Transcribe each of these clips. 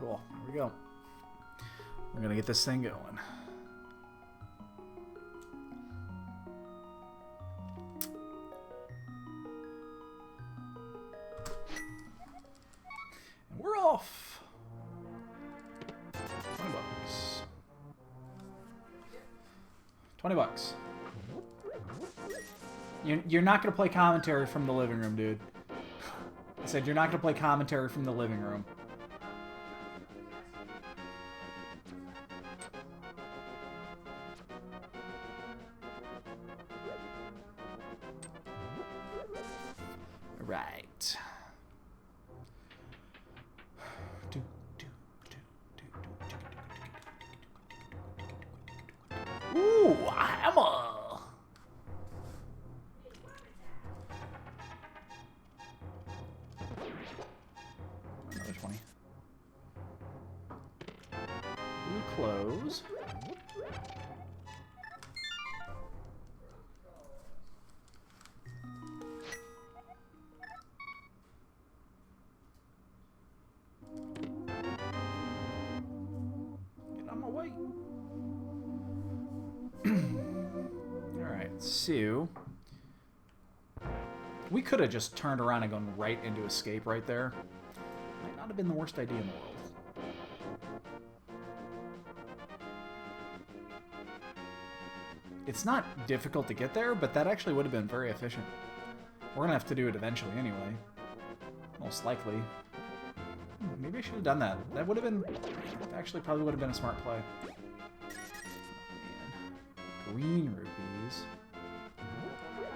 Cool. Here we go. We're gonna get this thing going. And we're off. 20 bucks. 20 bucks. You're not gonna play commentary from the living room, dude. I said you're not gonna play commentary from the living room. Right. Ooh, a hammer. Another 20. Blue close. Get on my way. Alright, so we could have just turned around and gone right into escape right there. Might not have been the worst idea in the world. It's not difficult to get there, but that actually would have been very efficient. We're gonna have to do it eventually anyway. Most likely. Maybe I should have done that. That would have been... Actually, probably would have been a smart play. Man. Green rupees.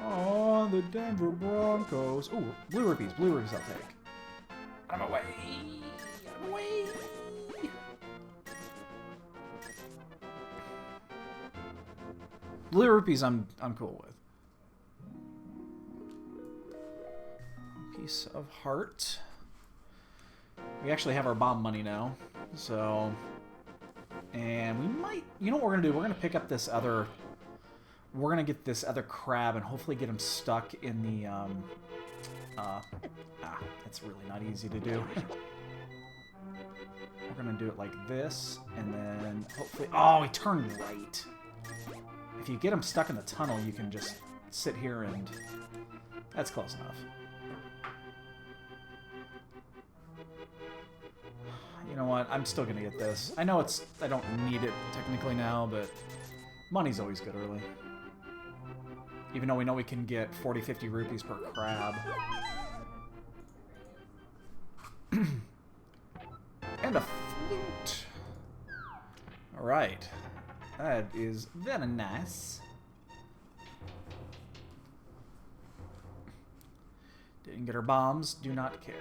Oh, the Denver Broncos. Ooh, blue rupees. Blue rupees I'll take. I'm away. I'm away. Blue rupees I'm cool with. Piece of heart. We actually have our bomb money now, so... And we might... You know what we're going to do? We're going to pick up this other... We're going to get this other crab and hopefully get him stuck in the... That's really not easy to do. We're going to do it like this, and then hopefully... Oh, he turned right. If you get him stuck in the tunnel, you can just sit here and... That's close enough. You know what? I'm still gonna get this. I know it's... I don't need it technically now, but money's always good early. Even though we know we can get 40, 50 rupees per crab. And a flute. Alright. That is very nice. Didn't get our bombs. Do not care.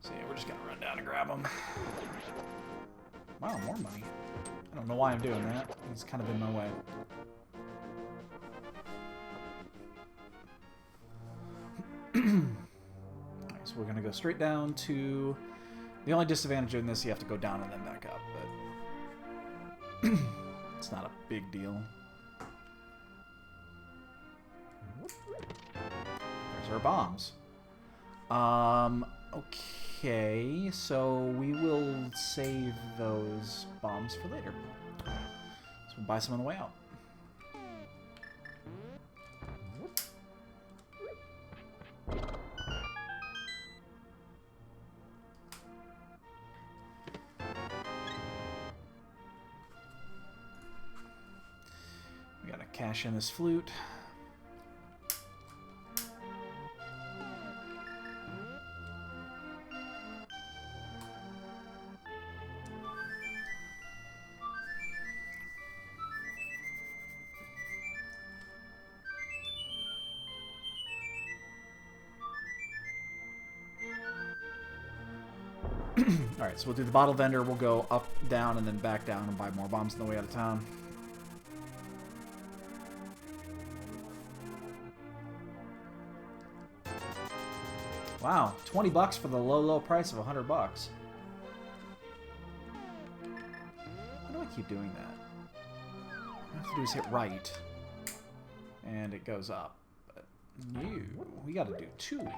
So yeah, we're just gonna run down and grab them. Wow, more money. I don't know why I'm doing that. He's kind of in my way. Alright, so we're gonna go straight down to... The only disadvantage in this, you have to go down and then back up, but... It's not a big deal. There's our bombs. Okay, so we will save those bombs for later. So we'll buy some on the way out. We gotta cash in this flute. Alright, so we'll do the bottle vendor, we'll go up, down, and then back down and buy more bombs on the way out of town. Wow, 20 bucks for the low, low price of 100 bucks. Why do I keep doing that? All I have to do is hit right, and it goes up. We gotta do 2.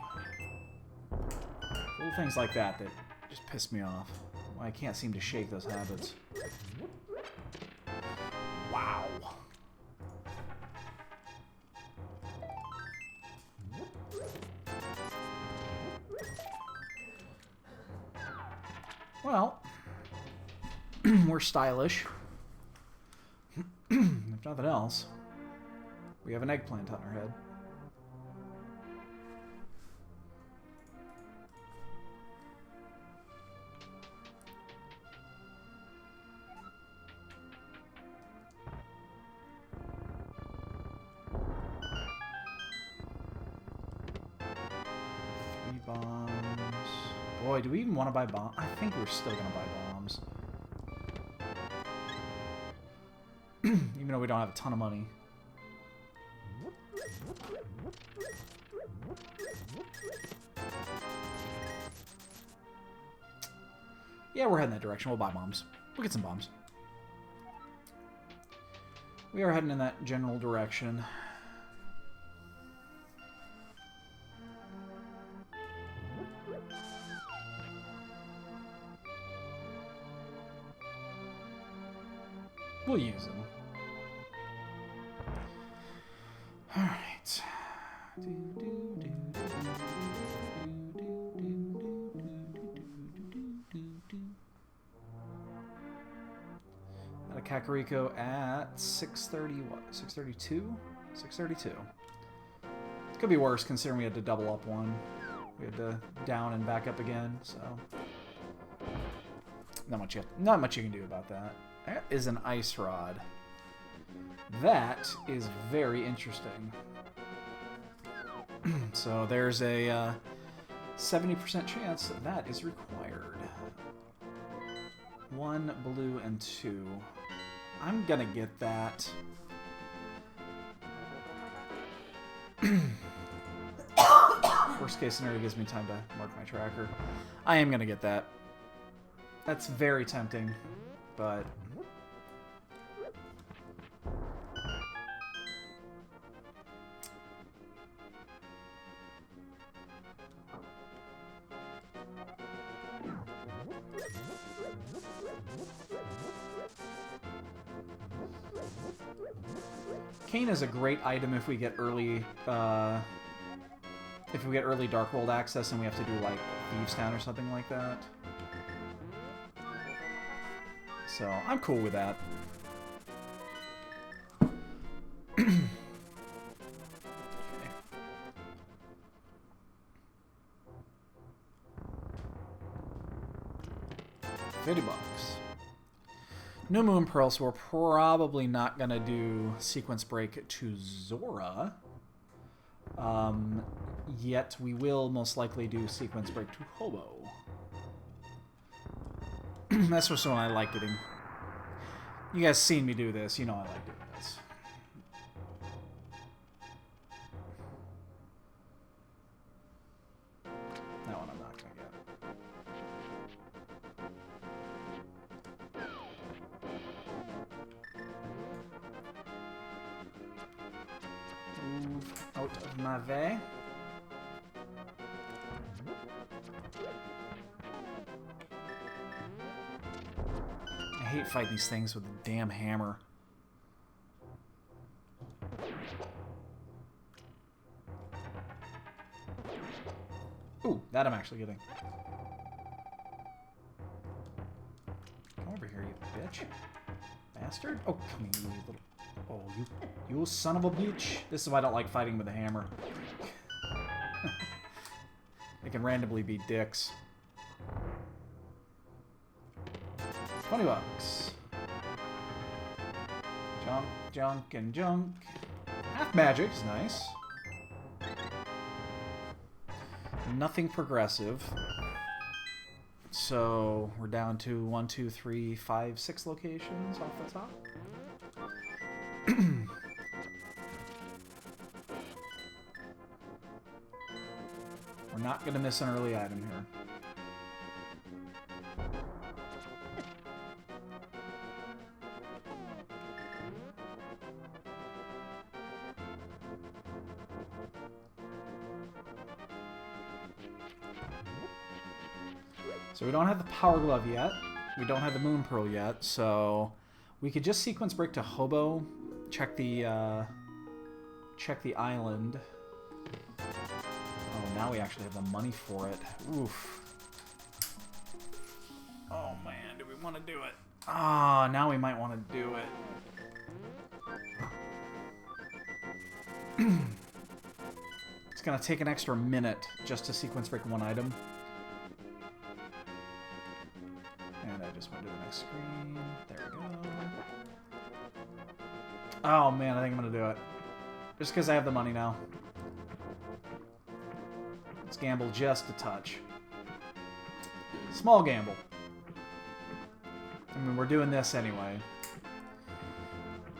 Little things like that that just piss me off. I can't seem to shake those habits. Wow. Well, we're stylish. If nothing else, we have an eggplant on our head. Bombs. Boy, do we even want to buy bombs? I think we're still going to buy bombs. Even though we don't have a ton of money. Yeah, we're heading that direction. We'll buy bombs. We'll get some bombs. We are heading in that general direction. We'll use them. Alright. Got a Kakariko at 630, what? 632? 632. It could be worse considering we had to double up one. We had to down and back up again, so not much you can do about that. That is an ice rod. That is very interesting. So there's a 70% chance that that is required. 1 blue and 2. I'm gonna get that. Worst case scenario gives me time to mark my tracker. I am gonna get that. That's very tempting, but Cane is a great item if we get early Dark World access and we have to do like Thieves Town or something like that. So I'm cool with that. Okay. 50 bucks. No Moon Pearl, so we're probably not going to do Sequence Break to Zora. Yet we will most likely do Sequence Break to Hobo. That's just one I like getting. You guys seen me do this, you know I like doing this. That one I'm not going to get. Move out of my way. I hate fighting these things with a damn hammer. Ooh, that I'm actually getting. Come over here, you bitch. Bastard. Oh, come here, you little... Oh, you son of a bitch. This is why I don't like fighting with a hammer. They can randomly be dicks. 20 bucks. Junk, junk, and junk. Half magic is nice. Nothing progressive. So we're down to 1, 2, 3, 5, 6 locations off the top. We're not going to miss an early item here. So we don't have the Power Glove yet. We don't have the Moon Pearl yet, so we could just sequence break to Hobo, check the island. Oh, now we actually have the money for it. Oof. Oh man, do we want to do it? Ah, now we might want to do it. It's gonna take an extra minute just to sequence break one item. And I just went to the next screen. There we go. Oh man, I think I'm gonna do it. Just because I have the money now. Let's gamble just a touch. Small gamble. I mean, we're doing this anyway.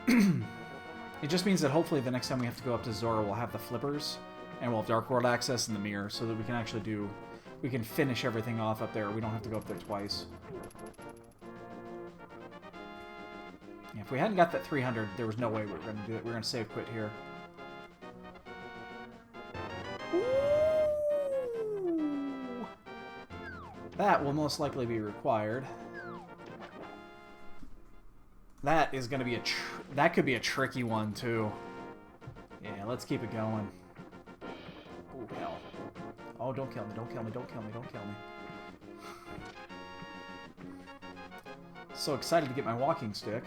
It just means that hopefully the next time we have to go up to Zora, we'll have the flippers, and we'll have Dark World access and the mirror, so that we can actually do... We can finish everything off up there. We don't have to go up there twice. Yeah, if we hadn't got that 300, there was no way we were going to do it. We were going to save quit here. Ooh. That will most likely be required. That is going to be that could be a tricky one, too. Yeah, let's keep it going. Oh, hell. Oh, don't kill me, don't kill me, don't kill me, don't kill me. So excited to get my walking stick.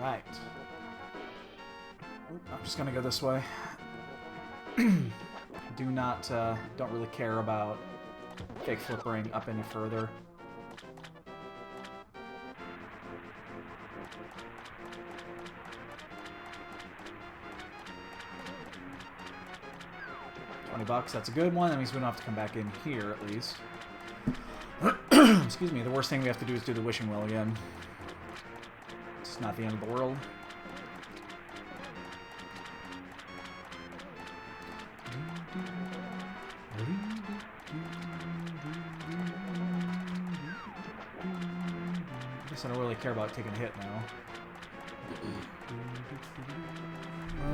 Right. I'm just gonna go this way. Don't really care about fake flippering up any further. $20, that's a good one. That means we don't have to come back in here, at least. Excuse me, the worst thing we have to do is do the wishing well again. It's not the end of the world. I don't really care about taking a hit now.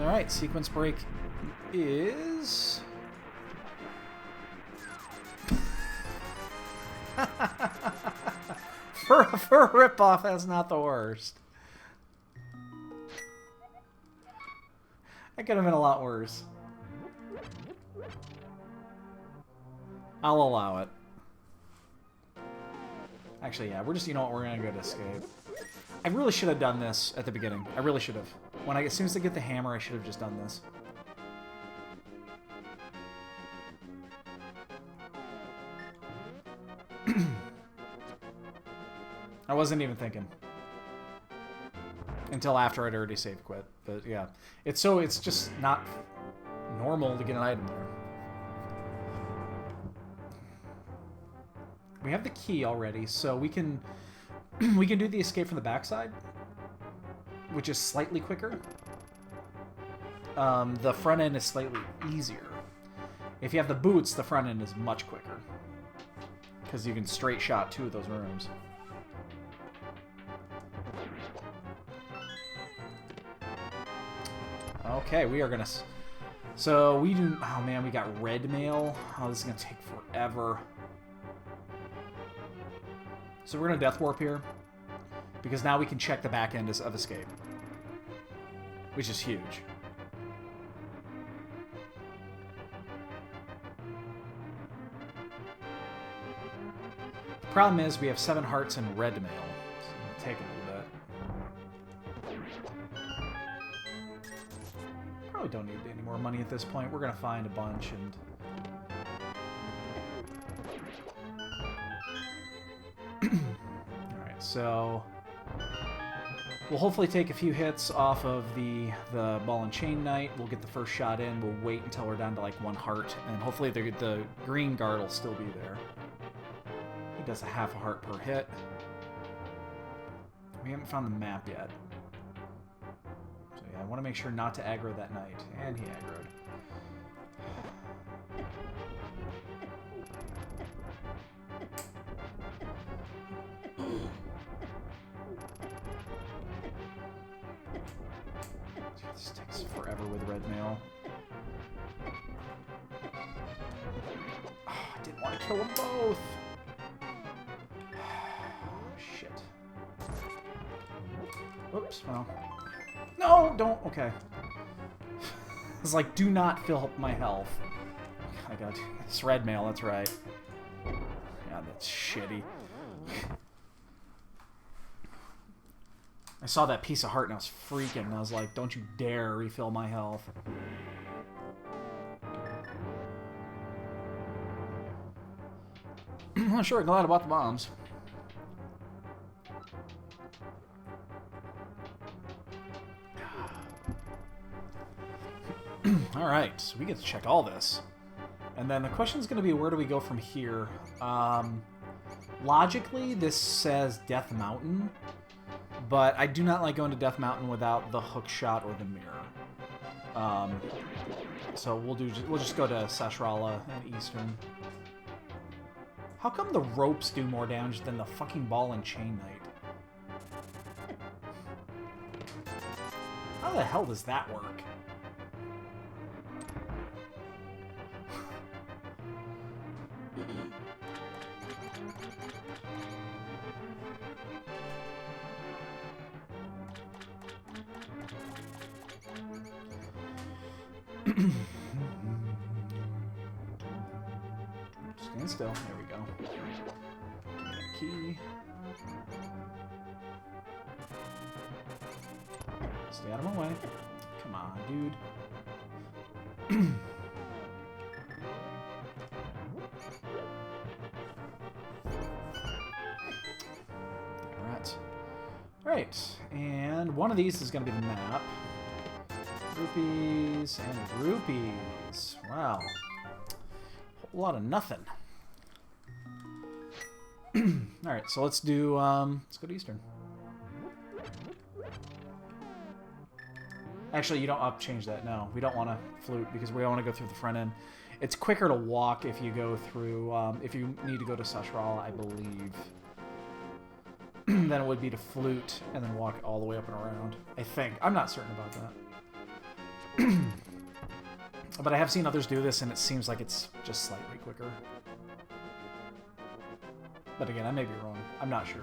Alright, sequence break is... for a ripoff, that's not the worst. That could have been a lot worse. I'll allow it. Actually, yeah, we're just, you know what, we're gonna go to escape. I really should have done this at the beginning. I really should have. As soon as I get the hammer, I should have just done this. I wasn't even thinking. Until after I'd already save quit. But yeah. It's just not normal to get an item there. We have the key already, so we can do the escape from the backside, which is slightly quicker. The front end is slightly easier. If you have the boots, the front end is much quicker, because you can straight shot 2 of those rooms. Okay, we are gonna... So we do... Oh man, we got red mail. Oh, this is gonna take forever. So we're gonna Death Warp here, because now we can check the back end of escape, which is huge. The problem is we have 7 hearts and red mail, so it's gonna take a little bit. Probably don't need any more money at this point. We're gonna find a bunch and... Alright, so we'll hopefully take a few hits off of the Ball and Chain Knight. We'll get the first shot in. We'll wait until we're down to like 1 heart, and hopefully the green guard will still be there. He does a half a heart per hit. We haven't found the map yet. So yeah, I want to make sure not to aggro that knight. And he aggroed. This takes forever with red mail. Oh, I didn't want to kill them both. Shit. Oops, well. No, don't. Okay. It's like, do not fill up my health. I got this red mail, that's right. God, that's shitty. I saw that piece of heart and I was freaking. And I was like, don't you dare refill my health. I'm sure glad about the bombs. Alright, so we get to check all this. And then the question is going to be, where do we go from here? Logically, this says Death Mountain. But I do not like going to Death Mountain without the hook shot or the mirror. So we'll just go to Sashrala and Eastern. How come the ropes do more damage than the fucking ball and chain knight? How the hell does that work? Stand still. There we go. Key. Stay out of my way. Come on, dude. Alright. Alright. And one of these is going to be the map. Rupees and rupees. Wow. A whole lot of nothing. Alright, so let's do, let's go to Eastern. Actually, you don't change that. No, we don't want to flute because we don't want to go through the front end. It's quicker to walk if you go through, if you need to go to Sashrala, I believe. Than it would be to flute and then walk all the way up and around. I think. I'm not certain about that. But I have seen others do this, and it seems like it's just slightly quicker. But again, I may be wrong. I'm not sure.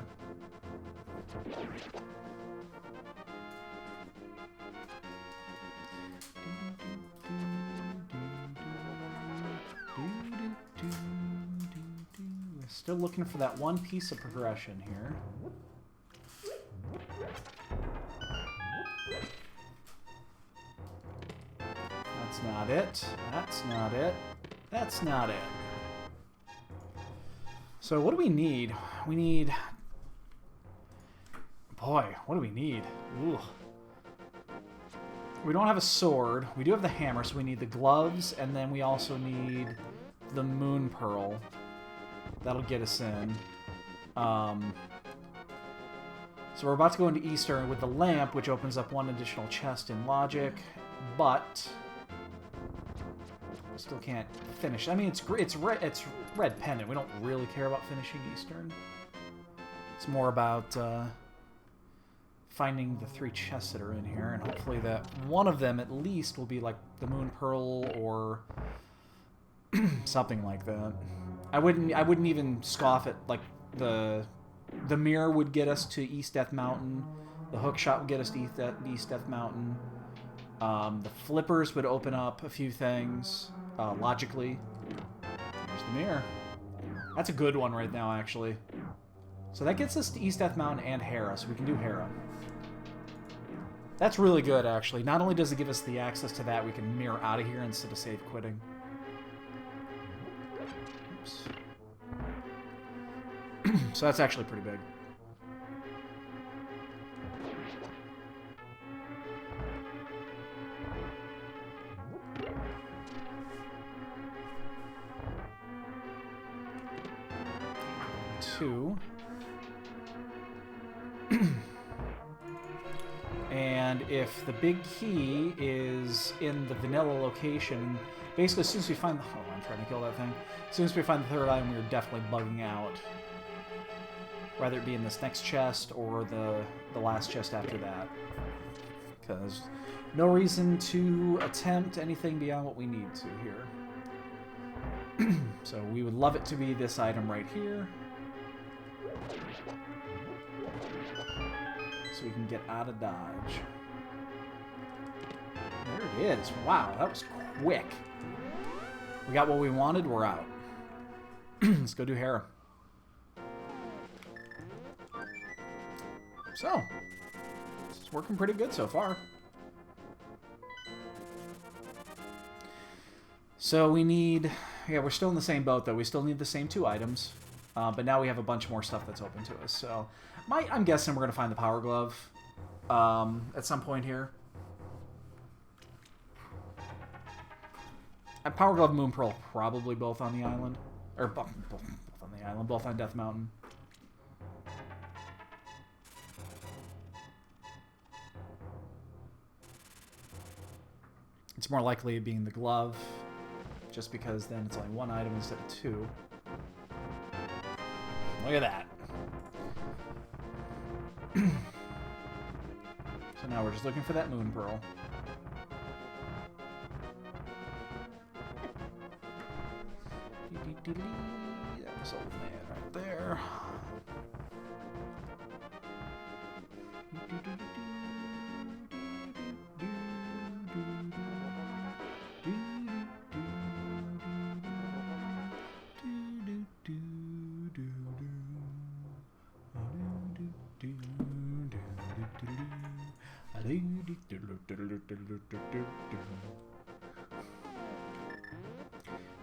We're still looking for that one piece of progression here. That's not it. That's not it. That's not it. So what do we need? We need... Boy, what do we need? Ooh. We don't have a sword. We do have the hammer, so we need the gloves, and then we also need the moon pearl. That'll get us in. So we're about to go into Eastern with the lamp, which opens up one additional chest in logic, but... still can't finish. I mean, it's red pendant. We don't really care about finishing Eastern. It's more about finding the 3 chests that are in here, and hopefully that one of them at least will be like the Moon Pearl or something like that. I wouldn't even scoff at like the mirror would get us to East Death Mountain. The hook shot would get us to East Death Mountain. The flippers would open up a few things. Logically. There's the mirror. That's a good one right now, actually. So that gets us to East Death Mountain and Hera, so we can do Hera. That's really good, actually. Not only does it give us the access to that, we can mirror out of here instead of save quitting. Oops. So that's actually pretty big. Two. And if the big key is in the vanilla location, basically as soon as we find the... Oh, I'm trying to kill that thing. As soon as we find the 3rd item, we're definitely bugging out. Whether it be in this next chest or the last chest after that. Because no reason to attempt anything beyond what we need to here. So we would love it to be this item right here. So we can get out of dodge. There it is. Wow, that was quick. We got what we wanted, we're out. Let's go do Hera. So, it's working pretty good so far. So we need... Yeah, we're still in the same boat, though. We still need the same 2 items. But now we have a bunch more stuff that's open to us. So I'm guessing we're going to find the Power Glove at some point here. And Power Glove, Moon Pearl, probably both on the island. Or both on the island, both on Death Mountain. It's more likely being the glove, just because then it's only 1 item instead of 2. Look at that. So now we're just looking for that Moon Pearl. That was old man right there.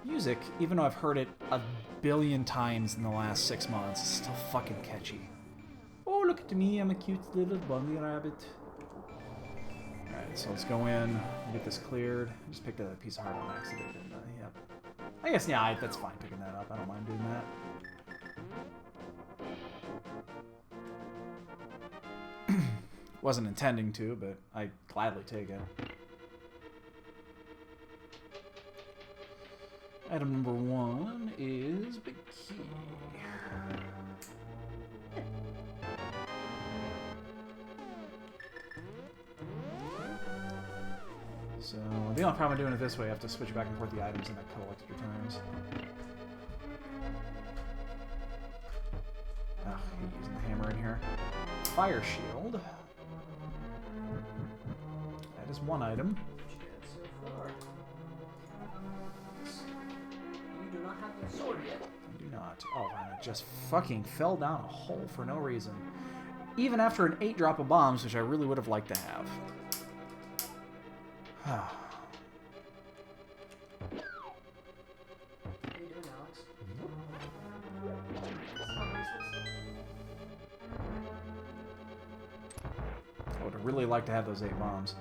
Music, even though I've heard it a billion times in the last 6 months, is still fucking catchy. Oh, look at me, I'm a cute little bunny rabbit. Alright, so let's go in, get this cleared. I just picked a piece of heart on accident, didn't I? Yep. I guess, yeah, that's fine picking that up. I don't mind doing that. Wasn't intending to, but I'd gladly take it. Item number 1 is Big Key. So, the only problem doing it this way, I have to switch back and forth the items and I collect your times. Oh, I hate using the hammer in here. Fire Shield. That is 1 item. Sword yet. I do not. Oh, man, it just fucking fell down a hole for no reason. Even after an 8 drop of bombs, which I really would have liked to have. What are you doing, Alex? I would have really liked to have those 8 bombs.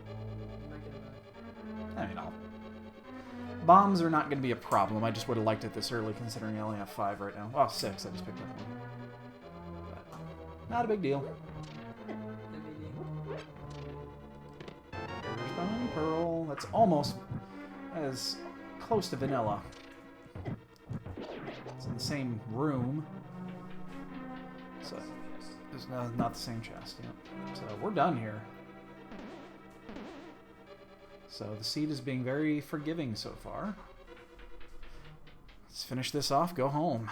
You might get it back. I mean, bombs are not going to be a problem. I just would have liked it this early, considering I only have 5 right now. Well, 6. I just picked up 1. But not a big deal. There's Diamond Pearl. That's almost as close to vanilla. It's in the same room. So, it's not the same chest. Yep. So, we're done here. So the seed is being very forgiving so far. Let's finish this off, go home.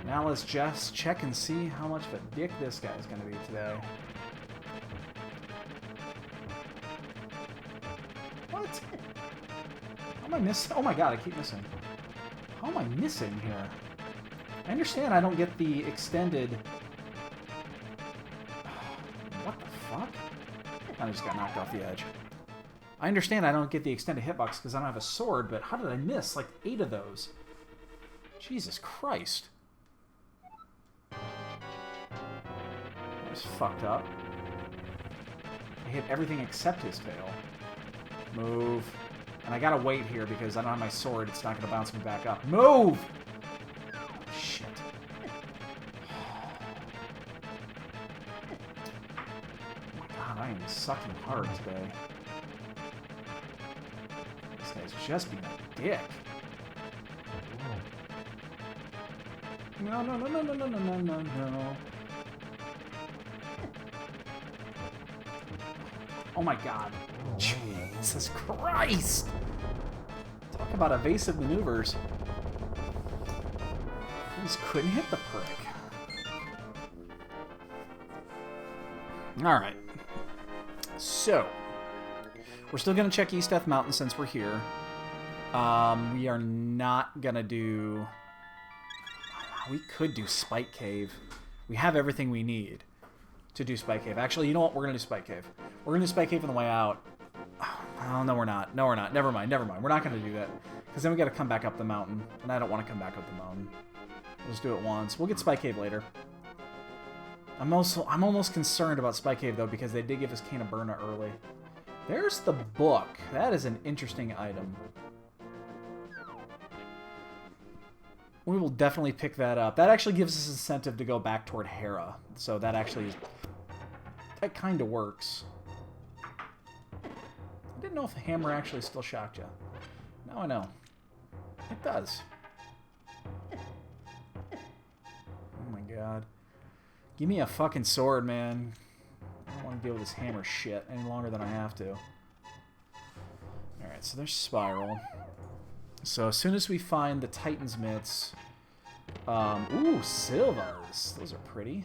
Now let's just check and see how much of a dick this guy's going to be today. What? How am I missing? Oh my god, I keep missing. How am I missing here? I understand I don't get the extended... What the fuck? I just got knocked off the edge. I understand I don't get the extended hitbox because I don't have a sword, but how did I miss like 8 of those? Jesus Christ. That was fucked up. I hit everything except his tail. Move. And I gotta wait here because I don't have my sword. It's not gonna bounce me back up. Move! Shit. God, I am sucking hard today. This guy's just being a dick. No, no, no, no, no, no, no, no, no, no. Oh my god. Jesus Christ! Talk about evasive maneuvers. I just couldn't hit the prick. Alright. So, we're still going to check East Death Mountain since we're here. We are not going to do... We could do Spike Cave. We have everything we need to do Spike Cave. Actually, you know what? We're going to do Spike Cave. We're going to do Spike Cave on the way out. Oh, no, we're not. No, we're not. Never mind. Never mind. We're not going to do that. Because then we got to come back up the mountain. And I don't want to come back up the mountain. We'll just do it once. We'll get Spike Cave later. I'm almost concerned about Spike Cave, though, because they did give us Cane of Burna early. There's the book. That is an interesting item. We will definitely pick that up. That actually gives us incentive to go back toward Hera. So that actually... That kind of works. I didn't know if the hammer actually still shocked you. Now I know. It does. Oh my god. Give me a fucking sword, man. I don't want to deal with this hammer shit any longer than I have to. Alright, so there's Spiral. So as soon as we find the Titan's Mitts... ooh, Silvas. Those are pretty.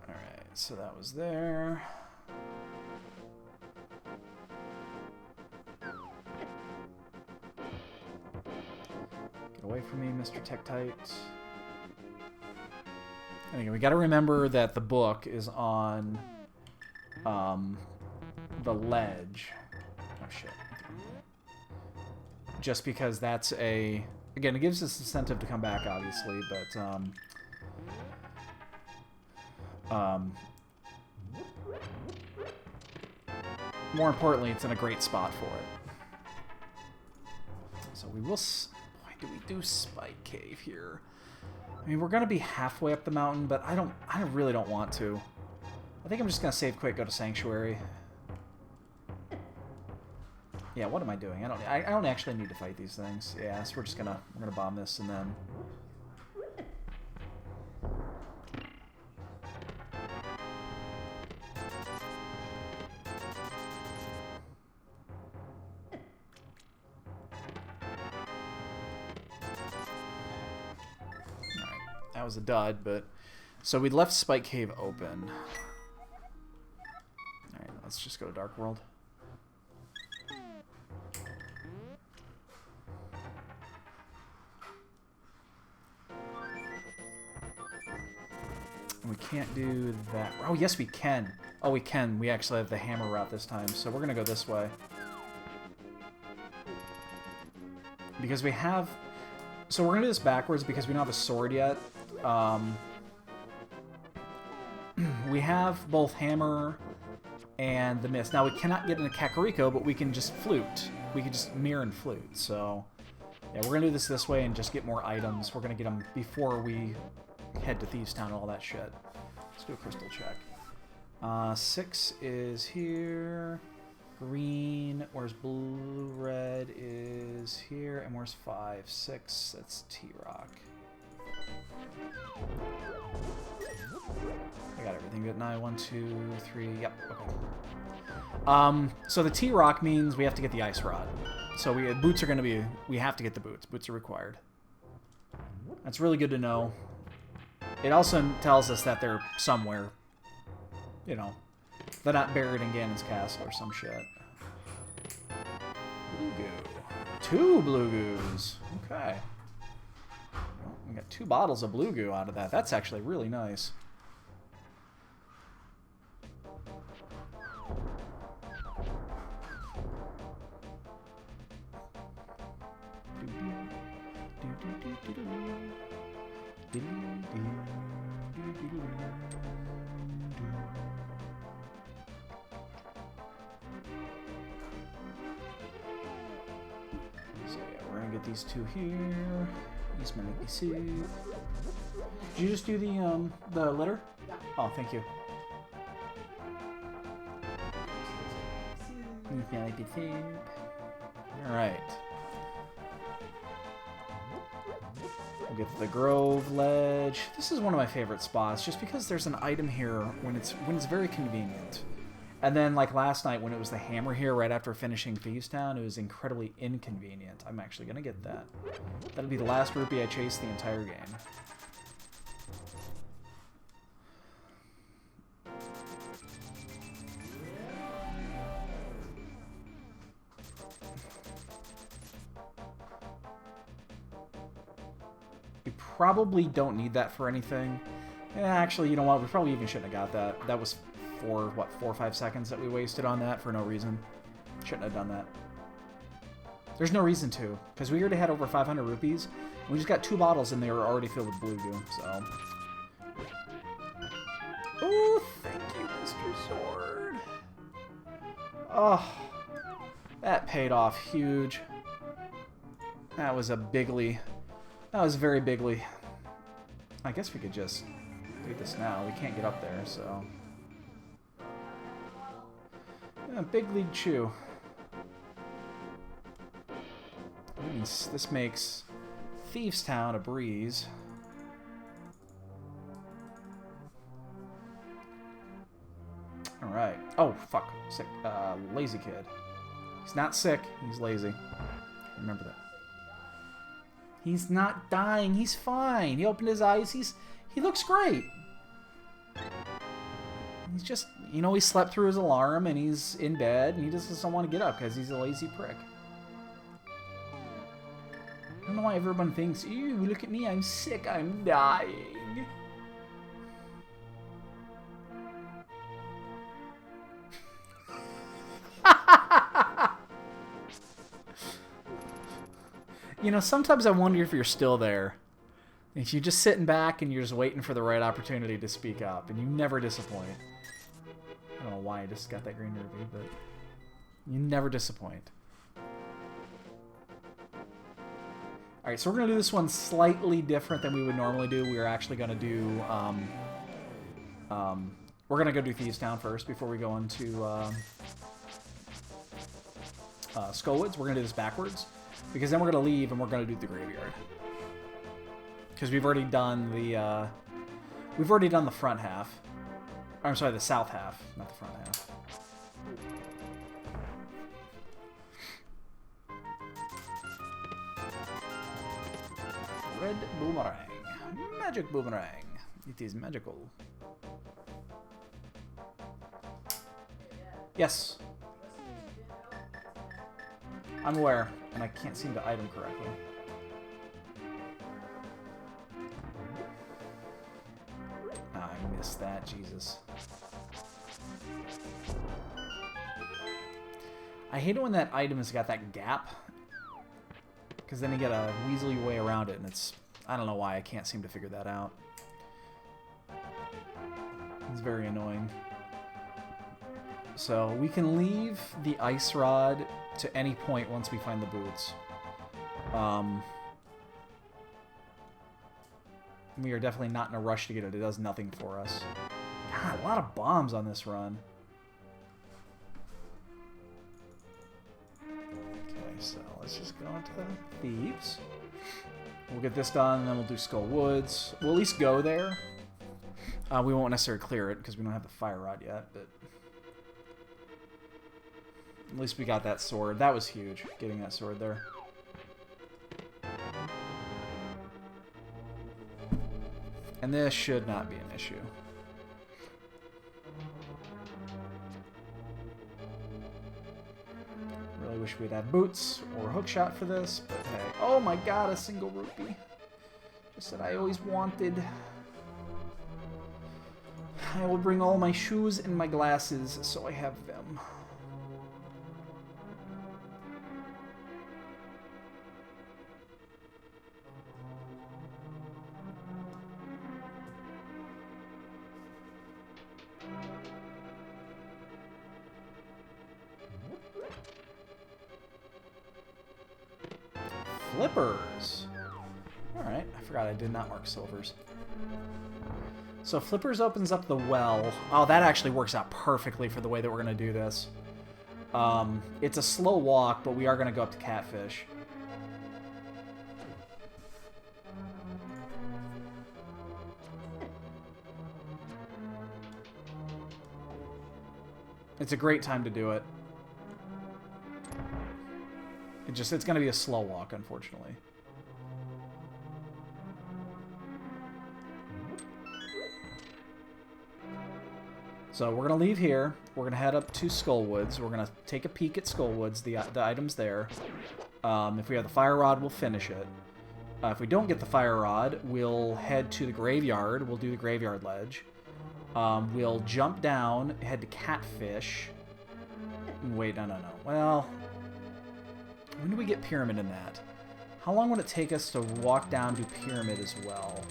Alright, so that was there. Get away from me, Mr. Tektite. Anyway, we got to remember that the book is on the ledge. Oh shit. Just because that's a... Again, it gives us incentive to come back, obviously, but... more importantly, it's in a great spot for it. So we will... Boy, do we do Spike Cave here? I mean, we're going to be halfway up the mountain, but I really don't want to. I think I'm just going to save quick, go to Sanctuary. Yeah, what am I doing? I don't actually need to fight these things. Yeah, so we're gonna bomb this and then... Alright, that was a dud, but... So we left Spike Cave open. Alright, let's just go to Dark World. We can't do that. Oh, yes, we can. Oh, we can. We actually have the hammer route this time, so we're going to go this way. Because we have... So we're going to do this backwards because we don't have a sword yet. We have both hammer and the mist. Now, we cannot get into Kakariko, but we can just flute. We can just mirror and flute, so... Yeah, we're going to do this way and just get more items. We're going to get them before we... head to Thieves Town and all that shit. Let's do a crystal check. 6 is here. Green. Where's blue? Red is here. And where's 5? 6. That's T-Rock. I got everything good. 9, 1, 2, 3. Yep. Okay. So the T-Rock means we have to get the Ice Rod. So boots are going to be... We have to get the boots. Boots are required. That's really good to know. It also tells us that they're somewhere. You know. They're not buried in Ganon's castle or some shit. Blue goo. 2 blue goos. Okay. Well, we got 2 bottles of blue goo out of that. That's actually really nice. So yeah, we're gonna get these 2 here. These might be suit. Did you just do the litter? Yeah. Oh, thank you. All right. We'll We'll get the Grove Ledge. This is one of my favorite spots, just because there's an item here when it's very convenient. And then, like last night, when it was the hammer here right after finishing Thieves Town, it was incredibly inconvenient. I'm actually going to get that. That'll be the last rupee I chase the entire game. We probably don't need that for anything. Yeah, actually, you know what? We probably even shouldn't have got that. That was 4 or 5 seconds that we wasted on that for no reason. Shouldn't have done that. There's no reason to, because we already had over 500 rupees. And we just got 2 bottles and they were already filled with blue goo, so. Oh, thank you, Mr. Sword. Oh, that paid off huge. That was a bigly. That was very bigly. I guess we could just do this now. We can't get up there, so. Yeah, big league chew. This makes Thieves Town a breeze. Alright. Oh, fuck. Sick. Lazy kid. He's not sick. He's lazy. Remember that. He's not dying. He's fine. He opened his eyes. He looks great. He's just, you know, he slept through his alarm and he's in bed and he just doesn't want to get up because he's a lazy prick. I don't know why everyone thinks, ew, look at me, I'm sick, I'm dying. You know, sometimes I wonder if you're still there. If you're just sitting back and you're just waiting for the right opportunity to speak up, and you never disappoint. I don't know why I just got that green rupee, but you never disappoint. Alright, so we're going to do this one slightly different than we would normally do. We are actually going to do, we're going to go do Thieves Town first before we go into Skullwoods. We're going to do this backwards, because then we're going to leave and we're going to do the graveyard. Because we've already done the, front half. I'm sorry, the south half, not the front half. Red boomerang. Magic boomerang. It is magical. Yes. I'm aware, and I can't seem to item correctly. I missed that, Jesus. I hate it when that item has got that gap, because then you get a weaselly way around it, and it's, I don't know why, I can't seem to figure that out. It's very annoying. So we can leave the ice rod to any point once we find the boots. We are definitely not in a rush to get it. It does nothing for us. God, a lot of bombs on this run. Okay, so let's just go into the Thieves. We'll get this done, and then we'll do Skull Woods. We'll at least go there. We won't necessarily clear it, because we don't have the fire rod yet, but at least we got that sword. That was huge, getting that sword there. And this should not be an issue. Really wish we'd have boots or hookshot for this, but hey. Oh my god, a single rupee. Just that I always wanted. I will bring all my shoes and my glasses so I have them. Flippers. Alright, I forgot I did not mark silvers. So Flippers opens up the well. Oh, that actually works out perfectly for the way that we're going to do this. It's a slow walk, but we are going to go up to Catfish. It's a great time to do it. It's going to be a slow walk, unfortunately. So we're going to leave here. We're going to head up to Skullwoods. We're going to take a peek at Skullwoods, the items there. If we have the Fire Rod, we'll finish it. If we don't get the Fire Rod, we'll head to the Graveyard. We'll do the Graveyard Ledge. We'll jump down, head to Catfish. Wait, no. Well, when do we get Pyramid in that? How long would it take us to walk down to Pyramid as well?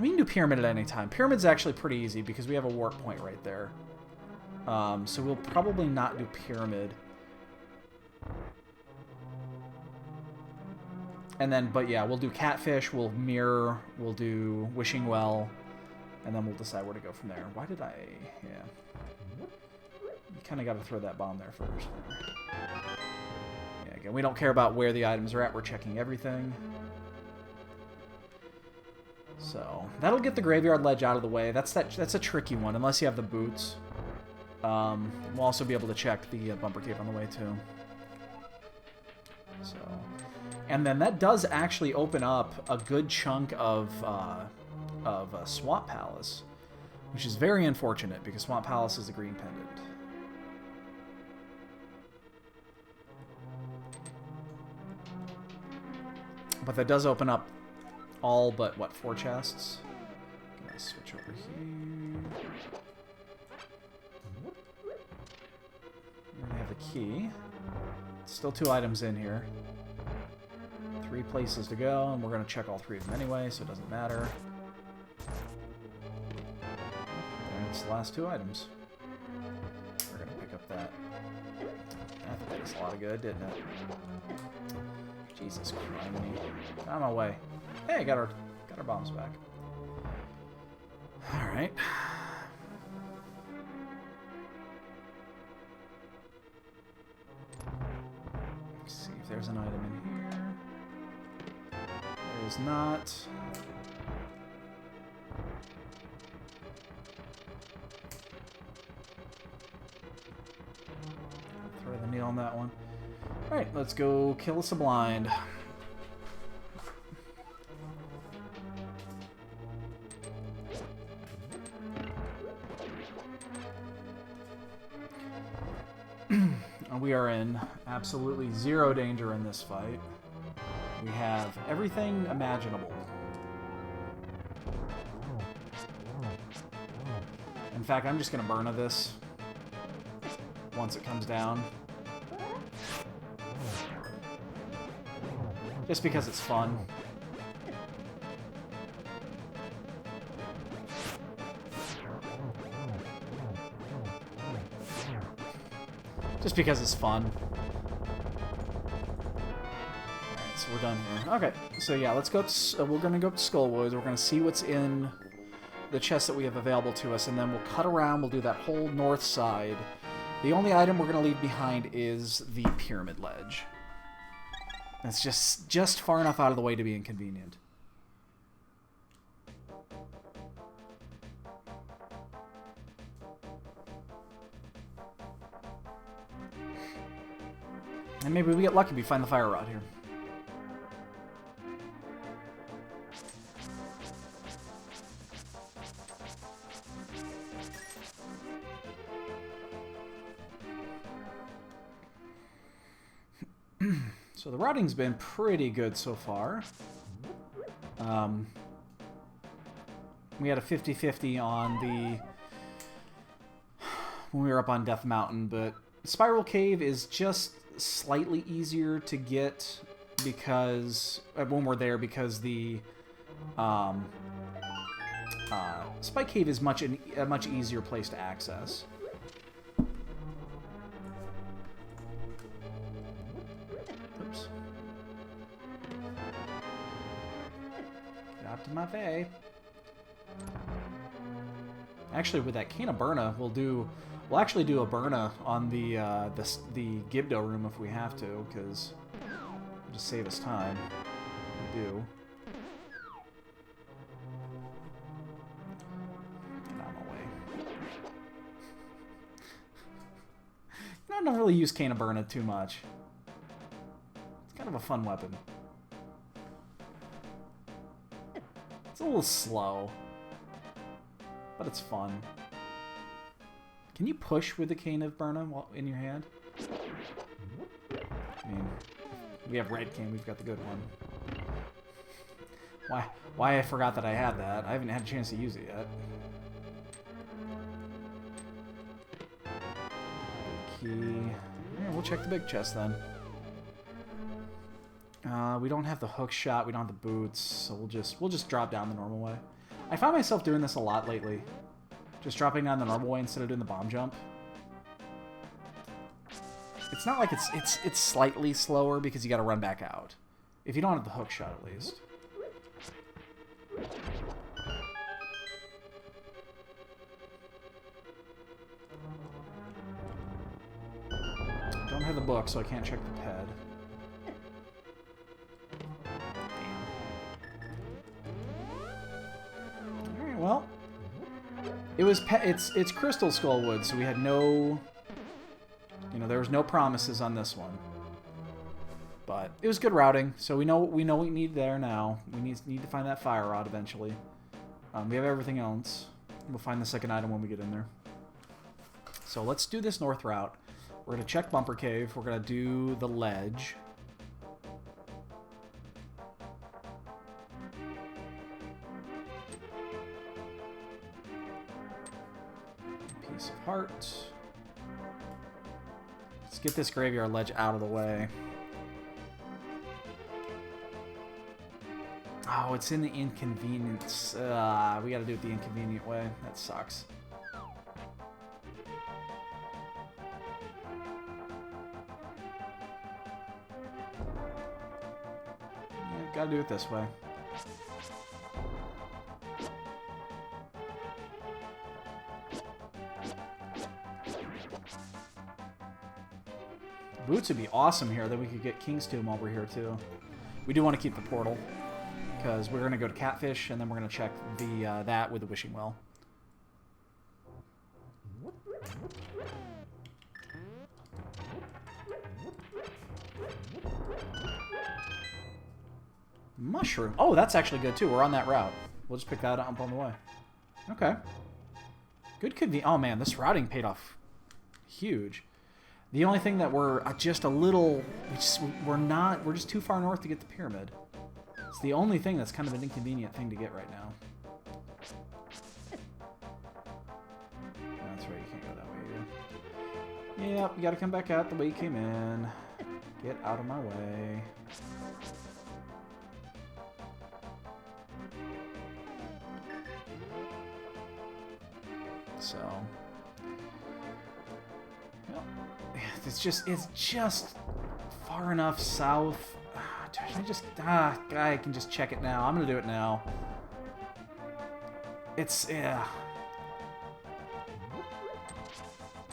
We can do Pyramid at any time. Pyramid's actually pretty easy because we have a warp point right there. So we'll probably not do Pyramid. And then, but yeah, we'll do Catfish, we'll Mirror, we'll do Wishing Well, and then we'll decide where to go from there. Why did I... Yeah. You kind of got to throw that bomb there first. Yeah, again, we don't care about where the items are at. We're checking everything. So, that'll get the Graveyard Ledge out of the way. That's a tricky one, unless you have the boots. We'll also be able to check the Bumper Cave on the way, too. So... And then that does actually open up a good chunk of Swamp Palace, which is very unfortunate because Swamp Palace is a green pendant. But that does open up all but, what, 4 chests? Gonna switch over here. We're gonna have the key. Still 2 items in here. 3 places to go, and we're going to check all 3 of them anyway, so it doesn't matter. And it's the last 2 items. We're going to pick up that. That did us a lot of good, didn't it? Jesus Christ. On my way. Hey, got our bombs back. Alright. Let's see if there's an item in here. Is not. Throw the needle on that one. Alright, let's go kill a Sublind. We are in absolutely 0 danger in this fight. We have everything imaginable. In fact, I'm just going to burn this once it comes down. Just because it's fun. Just because it's fun. So we're done here. Okay, so yeah, let's go to, we're going to go to Skullwoods. We're going to see what's in the chest that we have available to us, and then we'll cut around. We'll do that whole north side. The only item we're going to leave behind is the Pyramid Ledge. That's just far enough out of the way to be inconvenient. And maybe we get lucky, we find the Fire Rod here. So the routing's been pretty good so far. We had a 50-50 on the... when we were up on Death Mountain, but Spiral Cave is just slightly easier to get because... when we're there, because the... Spike Cave is a much easier place to access. Oops. Get out to my way. Actually, with that Cane of Burna, we'll actually do a Burna on the Gibdo room if we have to, because it'll just save us time. We do. Get out of my way. I don't really use Cane of Burna too much. It's kind of a fun weapon. It's a little slow, but it's fun. Can you push with the Cane of Burna while in your hand? I mean, we have Red Cane, we've got the good one. Why I forgot that I had that. I haven't had a chance to use it yet. Key. Yeah, we'll check the big chest then. We don't have the hook shot, we don't have the boots, so we'll just drop down the normal way. I find myself doing this a lot lately. Just dropping down the normal way instead of doing the bomb jump. It's not like it's slightly slower because you got to run back out. If you don't have the hook shot, at least. I don't have the book, so I can't check the ped. All right, well, it's Crystal Skullwood, so we had no. You know, there was no promises on this one. But it was good routing, so we know what we need there now. We need to find that fire rod eventually. We have everything else. We'll find the second item when we get in there. So let's do this north route. We're going to check Bumper Cave. We're going to do the ledge. Piece of heart. Let's get this graveyard ledge out of the way. Oh, it's in the inconvenience. We gotta do it the inconvenient way. That sucks. Yeah, gotta do it this way. Boots would be awesome here. Then we could get King's Tomb while we're here too. We do want to keep the portal because we're gonna go to Catfish and then we're gonna check the that with the Wishing Well. Mushroom. Oh, that's actually good too. We're on that route. We'll just pick that up on the way. Okay. Good could be. Oh man, this routing paid off huge. The only thing that we're just a little, we're just too far north to get the pyramid. It's the only thing that's kind of an inconvenient thing to get right now. That's right, you can't go that way either. Yep, you gotta come back out the way you came in. Get out of my way. So, well, it's just far enough south. I can just check it now. I'm gonna do it now. It's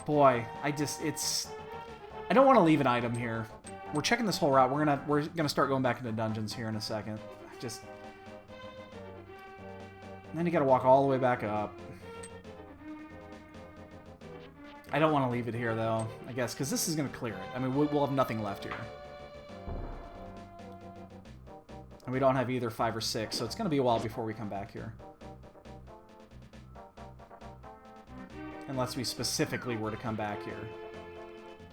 boy, I don't want to leave an item here. We're checking this whole route. We're gonna start going back into dungeons here in a second. And then you gotta walk all the way back up. I don't want to leave it here, though, I guess, because this is going to clear it. I mean, we'll have nothing left here. And we don't have either 5 or 6, so it's going to be a while before we come back here. Unless we specifically were to come back here.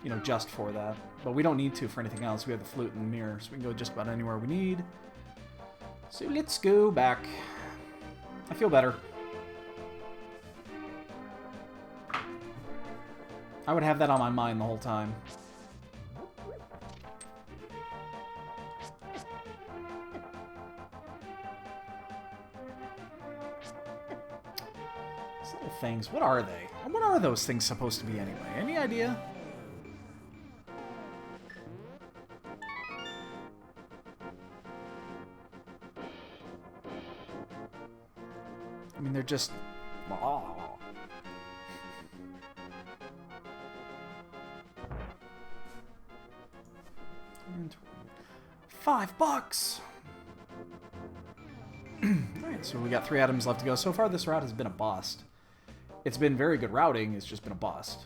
You know, just for that. But we don't need to for anything else. We have the flute and the mirror, so we can go just about anywhere we need. So let's go back. I feel better. I would have that on my mind the whole time. These little things, what are they? What are those things supposed to be anyway? Any idea? I mean, they're just... Oh. $5! Alright, so we got 3 items left to go. So far, this route has been a bust. It's been very good routing, it's just been a bust.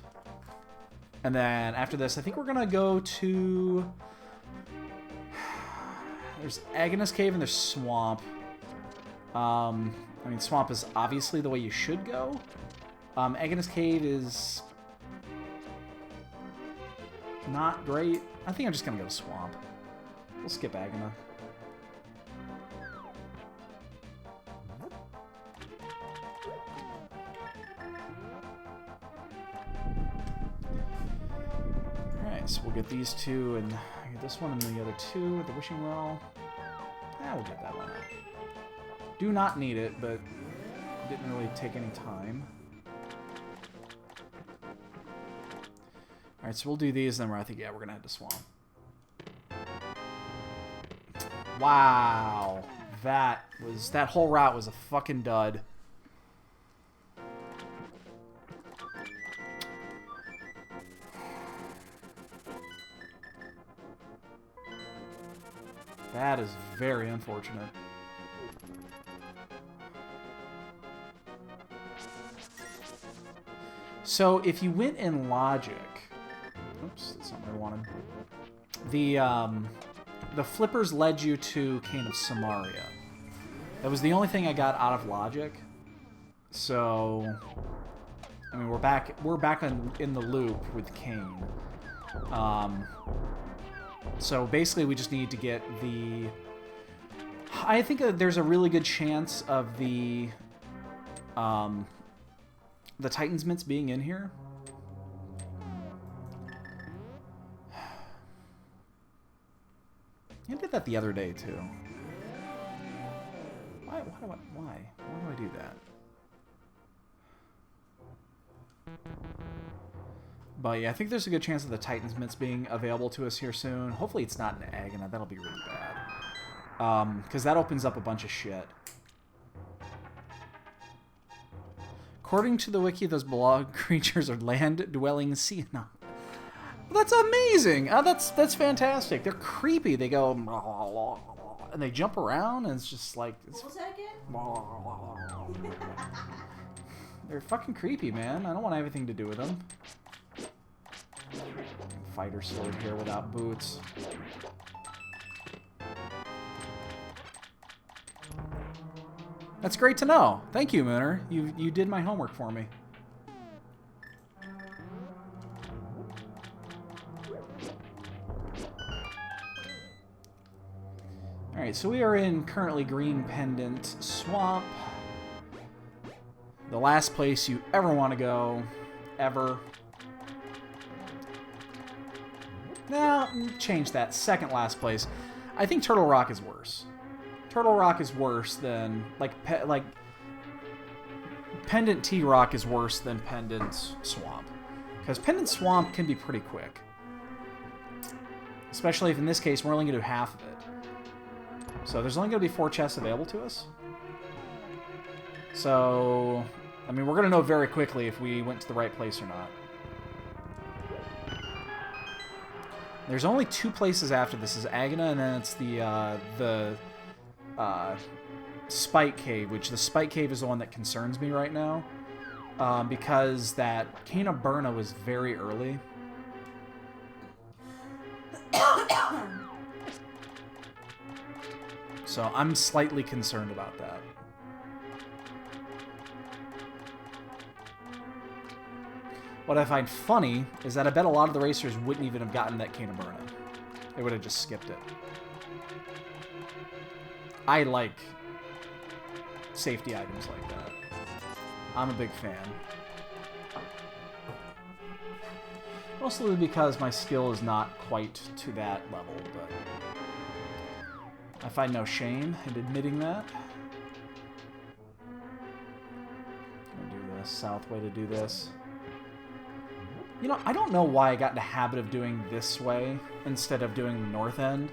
And then after this, I think we're going to go to... There's Agnes Cave and there's Swamp. I mean, Swamp is obviously the way you should go. Agnes Cave is... not great. I think I'm just going to go to Swamp. We'll skip Agna. Alright, so we'll get these two and get this one and the other two with the Wishing Well. Yeah, we'll get that one. Do not need it, but didn't really take any time. Alright, so we'll do these, then I think, yeah, we're going to head to Swamp. Wow. That whole route was a fucking dud. That is very unfortunate. So if you went in logic, oops, that's not what I wanted. The flippers led you to Cane of Samaria. That was the only thing I got out of logic. So, I mean, we're back in the loop with Cane. So basically, we just need to get the. I think there's a really good chance of the Titan's Mints being in here. I did that the other day too. Why do I do that? But yeah, I think there's a good chance of the Titan's Mints being available to us here soon. Hopefully it's not in Agna. That'll be really bad. Because that opens up a bunch of shit. According to the wiki, those blog creatures are land-dwelling sea... No. Well, that's amazing! That's fantastic. They're creepy. They go... And they jump around, and it's just like... What was that again? They're fucking creepy, man. I don't want anything to do with them. Fighter sword here without boots. That's great to know. Thank you, Mooner. You did my homework for me. Alright, so we are in currently Green Pendant Swamp. The last place you ever want to go. Ever. Now, change that. Second last place. I think Turtle Rock is worse. Turtle Rock is worse than... Like Pendant T-Rock is worse than Pendant Swamp. Because Pendant Swamp can be pretty quick. Especially if, in this case, we're only going to do half of it. So there's only going to be 4 chests available to us. So, I mean, we're going to know very quickly if we went to the right place or not. There's only 2 places after this. Is Agna, and then it's the Spike Cave, which the Spike Cave is the one that concerns me right now. Because that Cane of Burna was very early. So I'm slightly concerned about that. What I find funny is that I bet a lot of the racers wouldn't even have gotten that Cane of Burna. They would have just skipped it. I like safety items like that. I'm a big fan. Mostly because my skill is not quite to that level, but I find no shame in admitting that. I'm gonna do the south way to do this. You know, I don't know why I got in the habit of doing this way instead of doing the north end.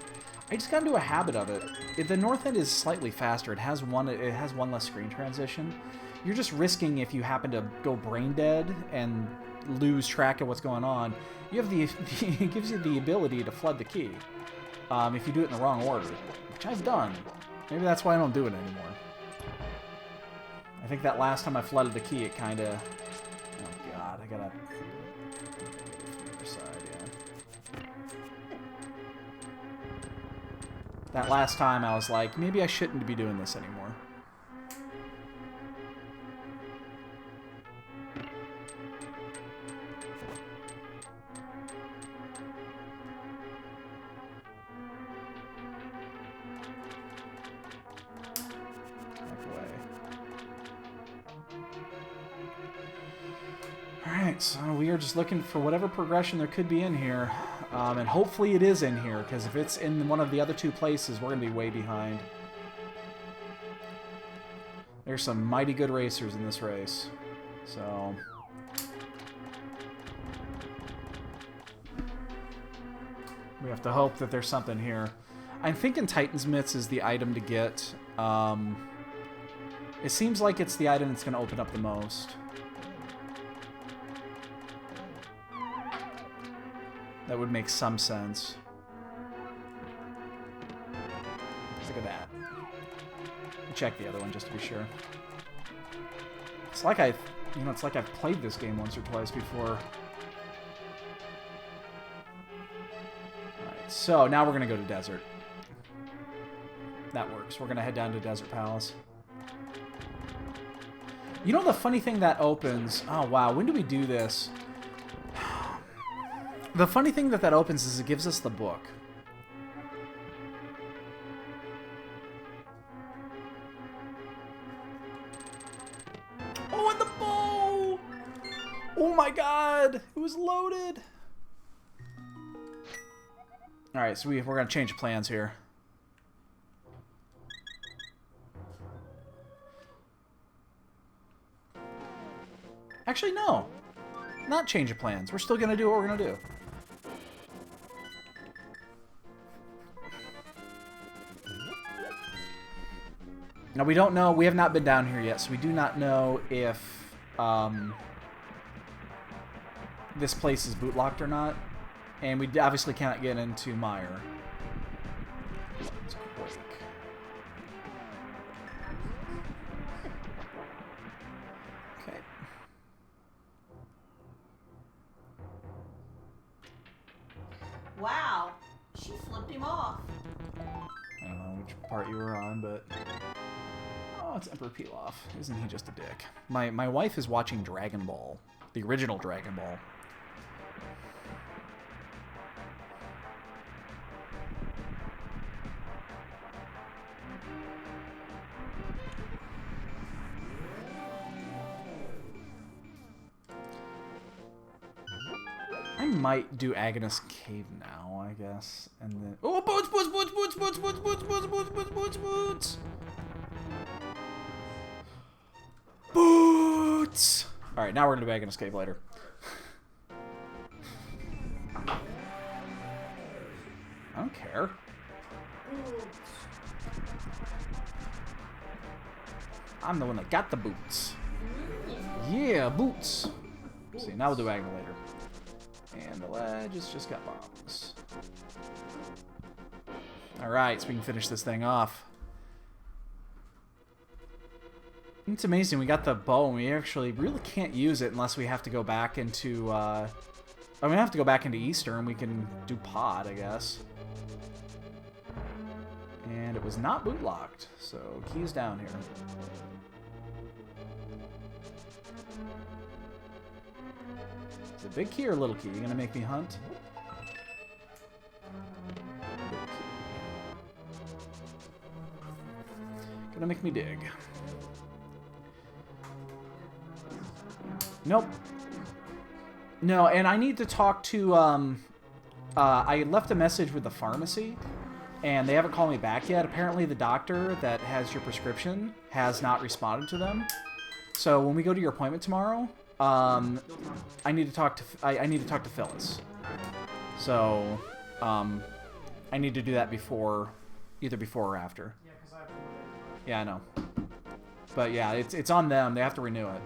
I just got into a habit of it. The north end is slightly faster. It has one less screen transition. You're just risking if you happen to go brain dead and lose track of what's going on. You have it gives you the ability to flood the key if you do it in the wrong order, which I've done. Maybe that's why I don't do it anymore. I think that last time I flooded the key, it kind of... Oh god, I gotta... That last time I was like, maybe I shouldn't be doing this anymore. Alright, so we are just looking for whatever progression there could be in here. And hopefully it is in here, because if it's in one of the other two places, we're going to be way behind. There's some mighty good racers in this race. So... we have to hope that there's something here. I'm thinking Titan's Mitts is the item to get. It seems like it's the item that's going to open up the most. That would make some sense. Look at that. I'll check the other one just to be sure. It's like I've played this game once or twice before. Alright, so now we're gonna go to Desert. That works. We're gonna head down to Desert Palace. You know the funny thing that opens... oh wow, when do we do this? The funny thing that opens is it gives us the book. Oh, and the bow! Oh my god! It was loaded! Alright, so we're going to change plans here. Actually, no. Not change of plans. We're still going to do what we're going to do. Now, we don't know. We have not been down here yet, so we do not know if this place is bootlocked or not. And we obviously cannot get into Mire. It's quick. Okay. Wow, she flipped him off. I don't know which part you were on, but... oh, it's Emperor Pilaf. Isn't he just a dick? My wife is watching Dragon Ball. The original Dragon Ball. I might do Agnes Cave now, I guess. And then... oh, boots, boots, boots, boots, boots, boots, boots, boots, boots, boots, boots, boots! Boots! Alright, now we're going to do Agnes Cave later. I don't care. I'm the one that got the boots. Yeah, boots! See, now we'll do Agnes later. And the ledge has just got bombs. Alright, so we can finish this thing off. It's amazing, we got the bow, and we actually really can't use it unless we have to go back into, I mean, we have to go back into Easter, and we can do pod, I guess. And it was not boot locked, so keys down here. Is it a big key or a little key? You gonna make me hunt? Gonna make me dig. Nope. No, and I need to talk to, I left a message with the pharmacy, and they haven't called me back yet. Apparently the doctor that has your prescription has not responded to them. So when we go to your appointment tomorrow, I need to talk to I need to talk to Phyllis. So I need to do that before, either before or after. Yeah, because I have to renew it. Yeah, I know. But yeah, it's on them. They have to renew it.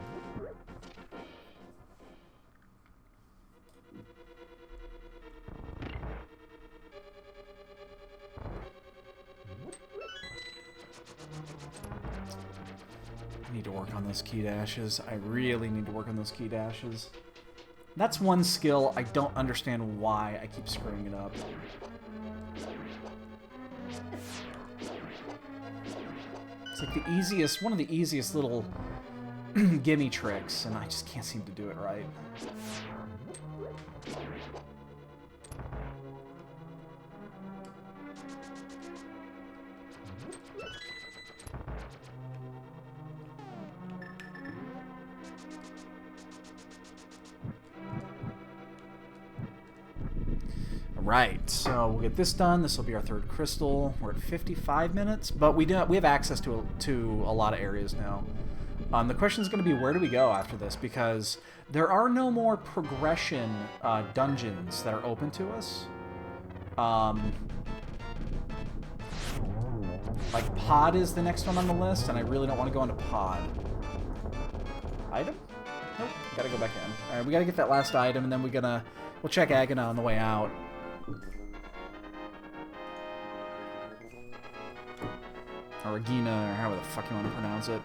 I need to work on those key dashes. I really need to work on those key dashes. That's one skill I don't understand why I keep screwing it up. like the easiest, one of the easiest little gimme tricks, and I just can't seem to do it right. Right, so we'll get this done. This will be our third crystal. We're at 55 minutes, but we have access to a lot of areas now. The question is going to be, where do we go after this? Because there are no more progression dungeons that are open to us. Like Pod is the next one on the list, and I really don't want to go into Pod. Item? Nope. Gotta go back in. All right, we gotta get that last item, and then we'll check Agana on the way out. Or Agina, or however the fuck you want to pronounce it.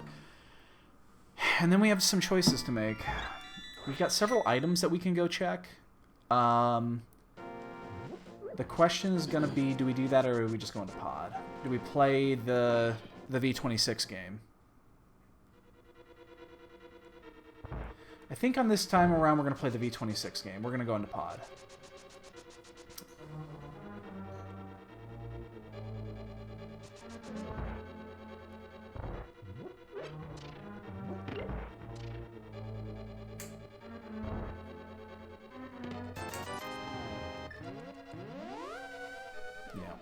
And then we have some choices to make. We've got several items that we can go check. The question is going to be, do we do that or do we just go into Pod? Do we play the V26 game? I think on this time around we're going to play the V26 game. We're going to go into Pod.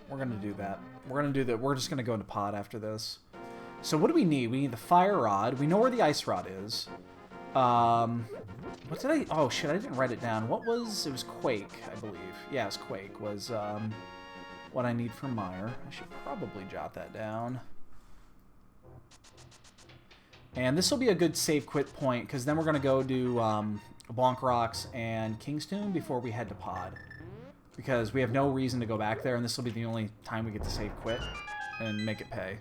We're going to do that. We're going to do that. We're just going to go into Pod after this. So what do we need? We need the Fire Rod. We know where the Ice Rod is. What did I... Oh, shit, I didn't write it down. What was... It was Quake, I believe. Yeah, it was Quake. Was, what I need for Meyer. I should probably jot that down. And this will be a good save quit point, because then we're going to go do, Bonk Rocks and King's Tomb before we head to Pod. Because we have no reason to go back there, and this will be the only time we get to save quit and make it pay.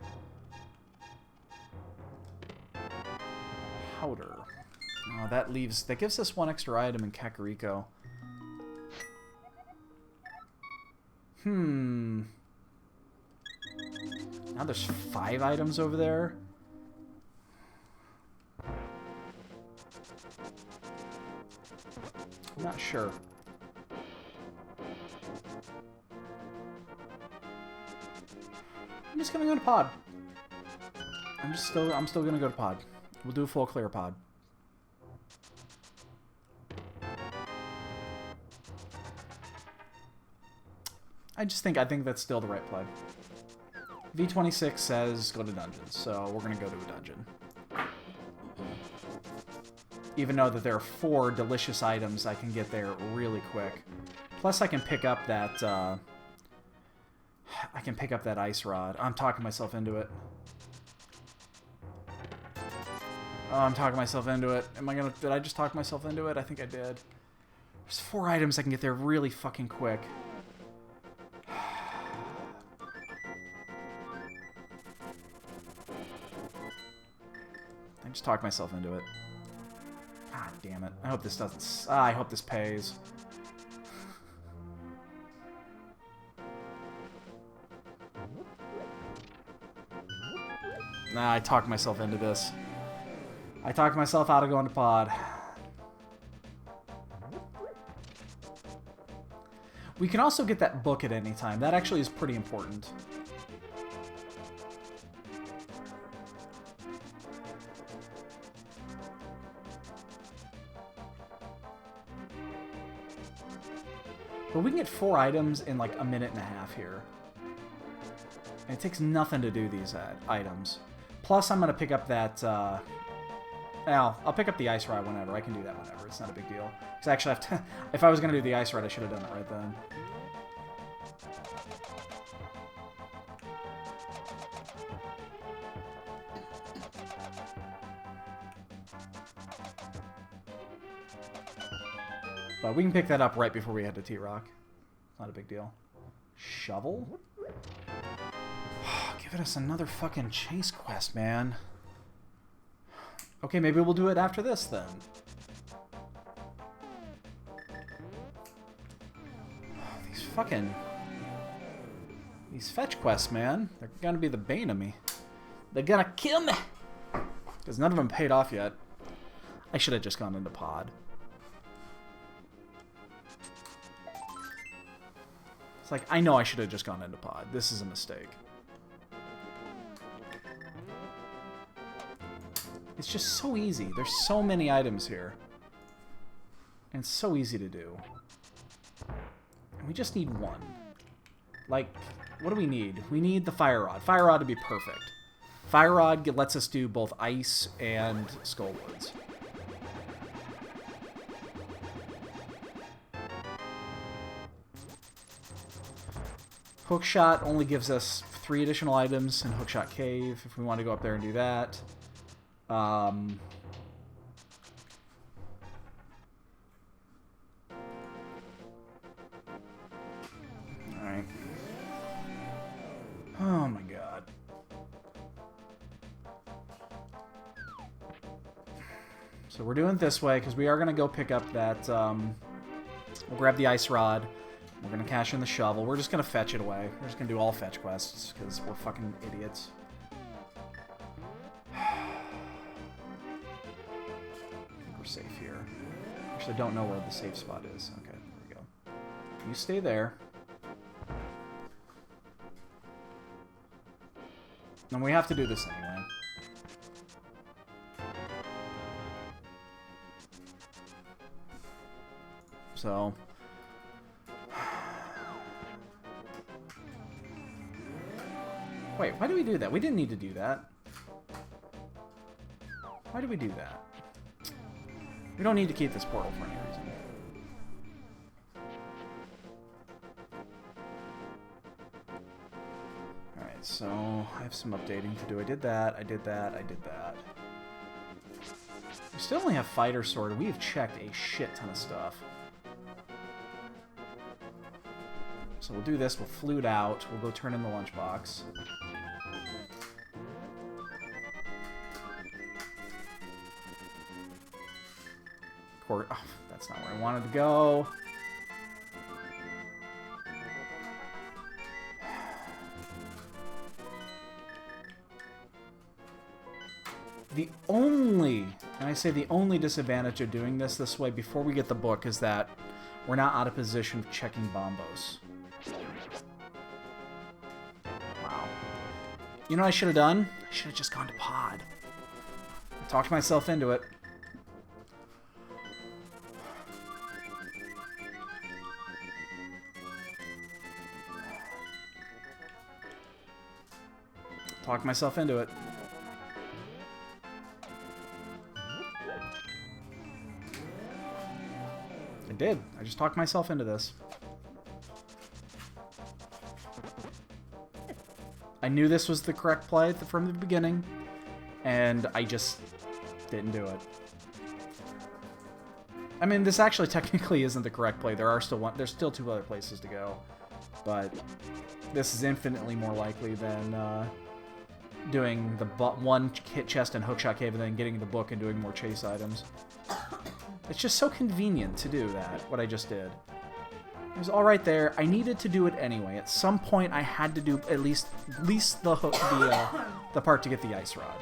Powder. Oh, that gives us one extra item in Kakariko. Now there's 5 items over there. I'm not sure. I'm just gonna go to Pod. I'm still gonna go to Pod. We'll do a full clear Pod. I think that's still the right play. V26 says go to dungeons, so we're gonna go to a dungeon. Even though that there are 4 delicious items, I can get there really quick. Plus, I can pick up that. I can pick up that Ice Rod. I'm talking myself into it. Oh, I'm talking myself into it. Did I just talk myself into it? I think I did. There's 4 items I can get there really fucking quick. I just talked myself into it. God damn it. I hope this doesn't... I hope this pays. Nah, I talked myself into this. I talked myself out of going to Pod. We can also get that book at any time. That actually is pretty important. But we can get 4 items in like a minute and a half here. And it takes nothing to do these items. Plus, I'm going to pick up that... I'll pick up the Ice Rod whenever. I can do that whenever. It's not a big deal. Because I actually have to... If I was going to do the Ice Rod, I should have done it right then. But we can pick that up right before we head to T-Rock. Not a big deal. Shovel? Giving us another fucking chase quest, man. Okay, maybe we'll do it after this, then. These fetch quests, man. They're gonna be the bane of me. They're gonna kill me! Because none of them paid off yet. I should have just gone into pod. It's like, I know I should have just gone into pod. This is a mistake. It's just so easy. There's so many items here. And it's so easy to do. And we just need one. Like, what do we need? We need the fire rod. Fire rod to be perfect. Fire rod lets us do both ice and skullwoods. Hookshot only gives us 3 additional items in Hookshot Cave if we want to go up there and do that. Alright. Oh my god. So we're doing it this way because we are going to go pick up that... we'll grab the ice rod. We're going to cash in the shovel. We're just going to fetch it away. We're just going to do all fetch quests because we're fucking idiots. We're safe here. Actually, I don't know where the safe spot is. Okay, there we go. You stay there. And we have to do this anyway. So... Wait, why do we do that? We didn't need to do that. Why do we do that? We don't need to keep this portal for any reason. Alright, so I have some updating to do. I did that, I did that, I did that. We still only have fighter sword. We have checked a shit ton of stuff. So we'll do this, we'll flute out, we'll go turn in the lunchbox. Oh, that's not where I wanted to go. The only, and I say the only disadvantage of doing this way before we get the book is that we're not out of position of checking bombos. Wow. You know what I should have done? I should have just gone to pod. I talked myself into it. Talked myself into it. I did. I just talked myself into this. I knew this was the correct play from the beginning, and I just didn't do it. I mean, this actually technically isn't the correct play. There's still 2 other places to go, but this is infinitely more likely than doing the one hit chest and hookshot cave and then getting the book and doing more chase items. It's just so convenient to do that, what I just did. It was all right there. I needed to do it anyway. At some point, I had to do at least the part to get the ice rod.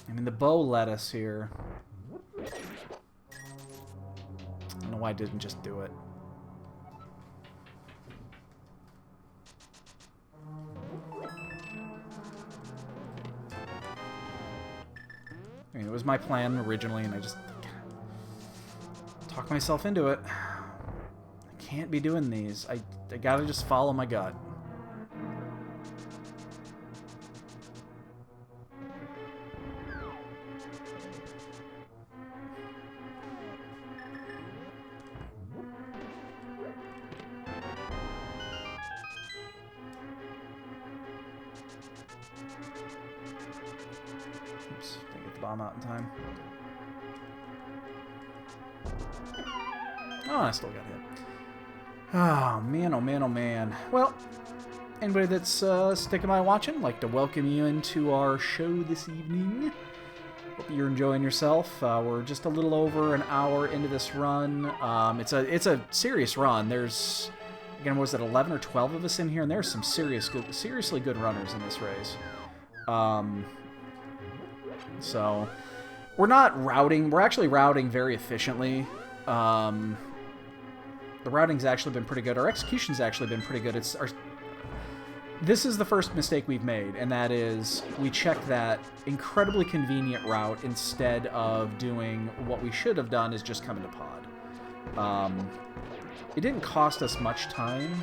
I mean, the bow led us here. I don't know why I didn't just do it. I mean, it was my plan originally, and I just talked myself into it. I can't be doing these. I gotta just follow my gut. Oops, didn't get the bomb out in time. Oh, I still got hit. Oh, man, oh, man, oh, man. Well, anybody that's sticking by watching, I'd like to welcome you into our show this evening. Hope you're enjoying yourself. We're just a little over an hour into this run. It's a serious run. There's, again, was it 11 or 12 of us in here? And there's some seriously good runners in this race. So we're not routing. We're actually routing very efficiently. The routing's actually been pretty good. Our execution's actually been pretty good. This is the first mistake we've made, and that is we checked that incredibly convenient route instead of doing what we should have done is just come into pod. It didn't cost us much time,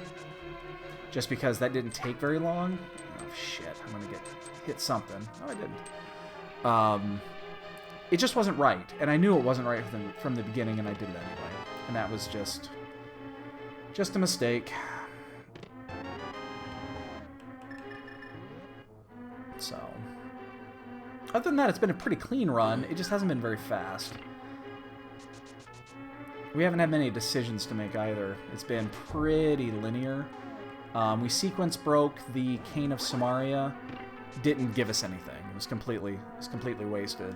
just because that didn't take very long. Oh, shit. I'm going to hit something. No, I didn't. It just wasn't right, and I knew it wasn't right from the beginning, and I did it anyway. And that was just a mistake. So, other than that, it's been a pretty clean run. It just hasn't been very fast. We haven't had many decisions to make either. It's been pretty linear. We sequence broke the Cane of Samaria. Didn't give us anything. It was completely wasted.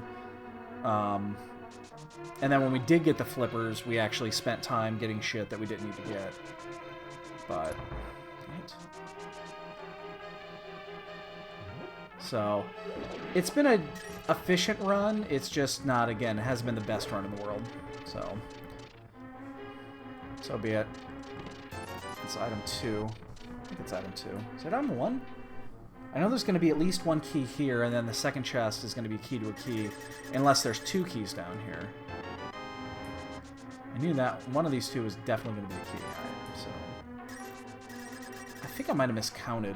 And then when we did get the flippers, we actually spent time getting shit that we didn't need to get. But, right. So, it's been a efficient run. It's just not, again, it hasn't been the best run in the world. So be it. It's item 2. I think it's item 2. Is it item 1? I know there's going to be at least one key here, and then the second chest is going to be key to a key, unless there's 2 keys down here. I knew that one of these 2 was definitely going to be a key item, so... I think I might have miscounted.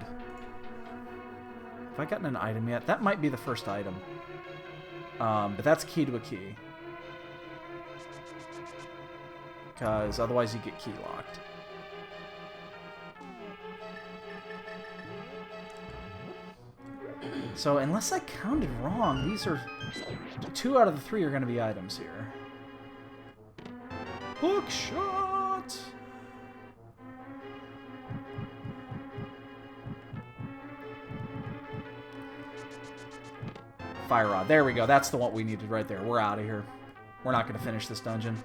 Have I gotten an item yet? That might be the first item. But that's key to a key. Because otherwise you get key locked. So unless I counted wrong, these are... 2 out of the 3 are going to be items here. Hook shot! Fire rod. There we go. That's the one we needed right there. We're out of here. We're not going to finish this dungeon.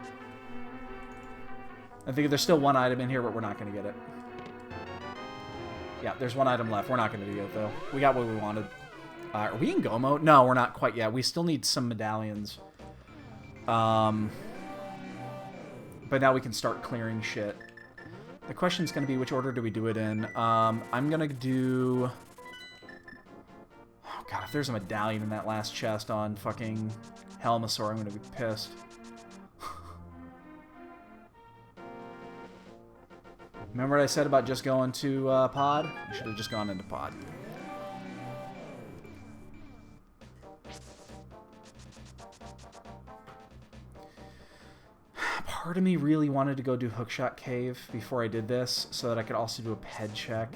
I think there's still one item in here, but we're not going to get it. Yeah, there's one item left. We're not going to get it, though. We got what we wanted. Are we in go mode? No, we're not quite yet. We still need some medallions. But now we can start clearing shit. The question's going to be, which order do we do it in? I'm going to do... Oh, God, if there's a medallion in that last chest on fucking Helmasaur, I'm going to be pissed. Remember what I said about just going to pod? I should have just gone into pod. Part of me really wanted to go do Hookshot Cave before I did this, so that I could also do a ped check.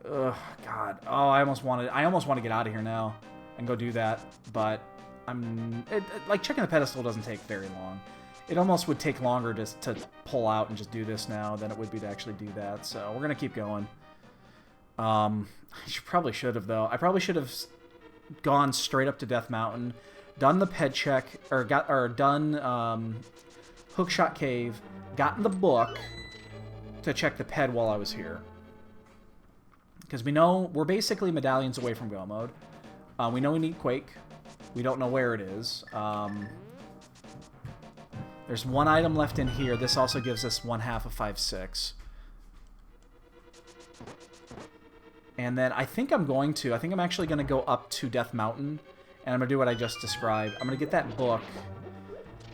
Ugh, God. Oh, I almost want to get out of here now and go do that, but like, checking the pedestal doesn't take very long. It almost would take longer just to pull out and just do this now than it would be to actually do that, so we're gonna keep going. I probably should have, though. I probably should have gone straight up to Death Mountain, done the ped check, or done Hookshot Cave, gotten the book to check the ped while I was here. Because we know we're basically medallions away from go mode. We know we need Quake. We don't know where it is. There's one item left in here. This also gives us 1/2 of 5/6. And then I think I'm actually going to go up to Death Mountain, and I'm going to do what I just described. I'm going to get that book,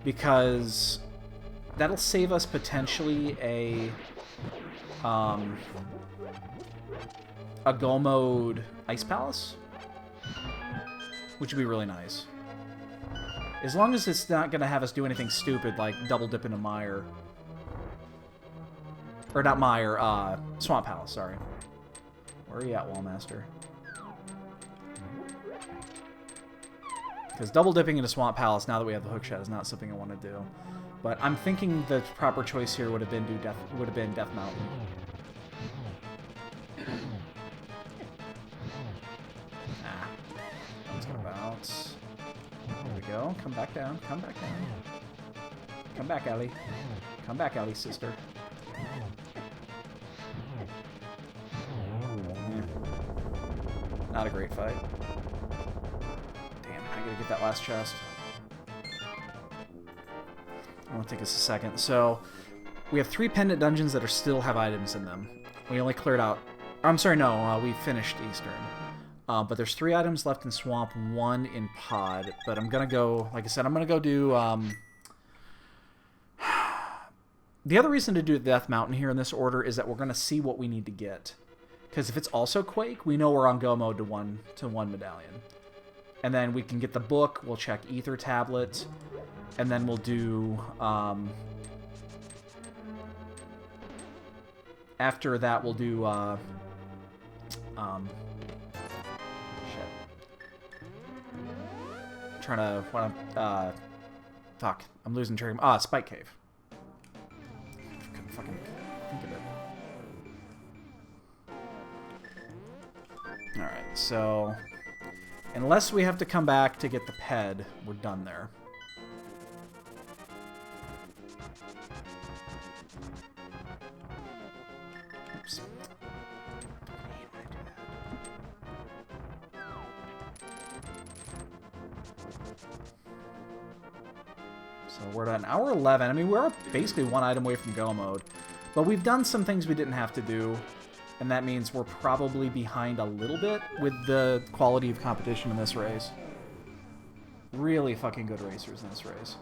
because that'll save us potentially a go mode Ice Palace, which would be really nice. As long as it's not going to have us do anything stupid like double dip into Mire. Or not Mire, Swamp Palace, sorry. Where are you at, Wallmaster? Because double dipping into Swamp Palace now that we have the hookshot is not something I want to do. But I'm thinking the proper choice here would have been Death Mountain. Nah. It's gonna bounce. we go. Come back down. Come back down. Come back, Ellie. Come back, Ellie, sister. Yeah. Not a great fight. Damn, I gotta get that last chest. It'll take us a second. So, we have 3 pendant dungeons that still have items in them. We only cleared out... I'm sorry, no, we finished Eastern. But there's 3 items left in Swamp, 1 in Pod. But I'm gonna go... Like I said, I'm gonna go do... The other reason to do Death Mountain here in this order is that we're gonna see what we need to get. Because if it's also Quake, we know we're on go mode to one medallion. And then we can get the book, we'll check Ether Tablet, and then we'll do... after that, we'll do... shit. I'm trying to... fuck. I'm losing track. Spike Cave. Couldn't fucking think of it. Alright, so... Unless we have to come back to get the ped, we're done there. Oops. So we're at an hour 11. I mean, we're basically 1 item away from go mode. But we've done some things we didn't have to do. And that means we're probably behind a little bit with the quality of competition in this race. Really fucking good racers in this race.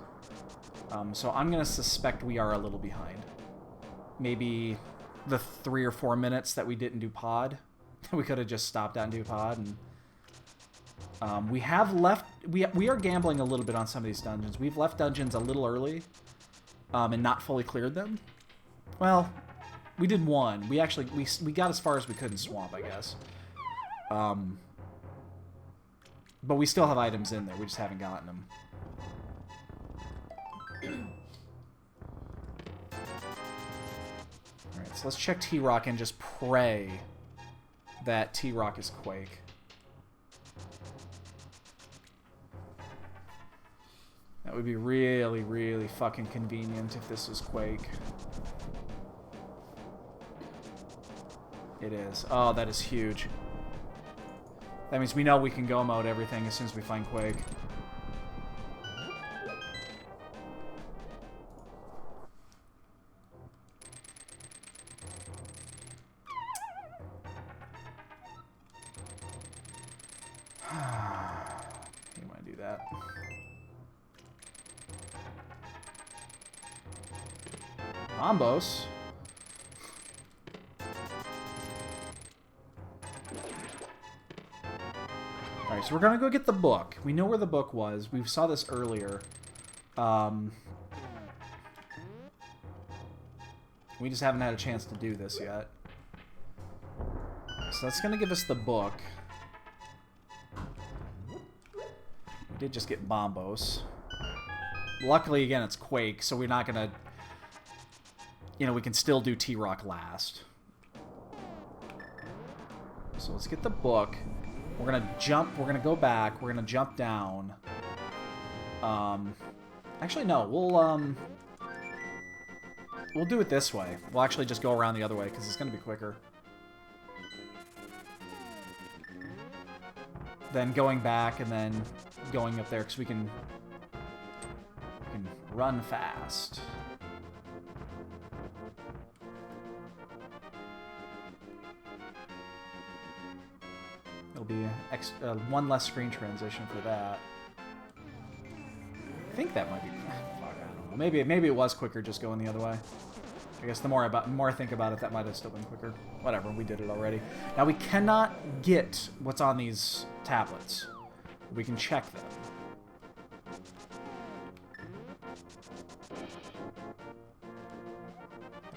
So I'm going to suspect we are a little behind. Maybe the 3 or 4 minutes that we didn't do pod. We could have just stopped out and do pod. And we have left... We are gambling a little bit on some of these dungeons. We've left dungeons a little early and not fully cleared them. Well... We did 1. We actually we got as far as we could in Swamp, I guess. But we still have items in there. We just haven't gotten them. Alright, so let's check T-Rock and just pray that T-Rock is Quake. That would be really, really fucking convenient if this was Quake. It is. Oh, that is huge. That means we know we can go mode everything as soon as we find Quake. You want to do that? Bombos. Alright, so we're gonna go get the book. We know where the book was. We saw this earlier. We just haven't had a chance to do this yet. So that's gonna give us the book. We did just get Bombos. Luckily, again, it's Quake, so we're not gonna... You know, we can still do T-Rock last. So let's get the book. We're gonna jump, we're gonna go back, we're gonna jump down. Actually, no, we'll do it this way. We'll actually just go around the other way, because it's gonna be quicker. Then going back, and then going up there, because we can run fast. It'll be one less screen transition for that. I think that might be... Fuck, I don't know. Maybe it was quicker just going the other way. I guess the more I think about it, that might have still been quicker. Whatever, we did it already. Now, we cannot get what's on these tablets. We can check them.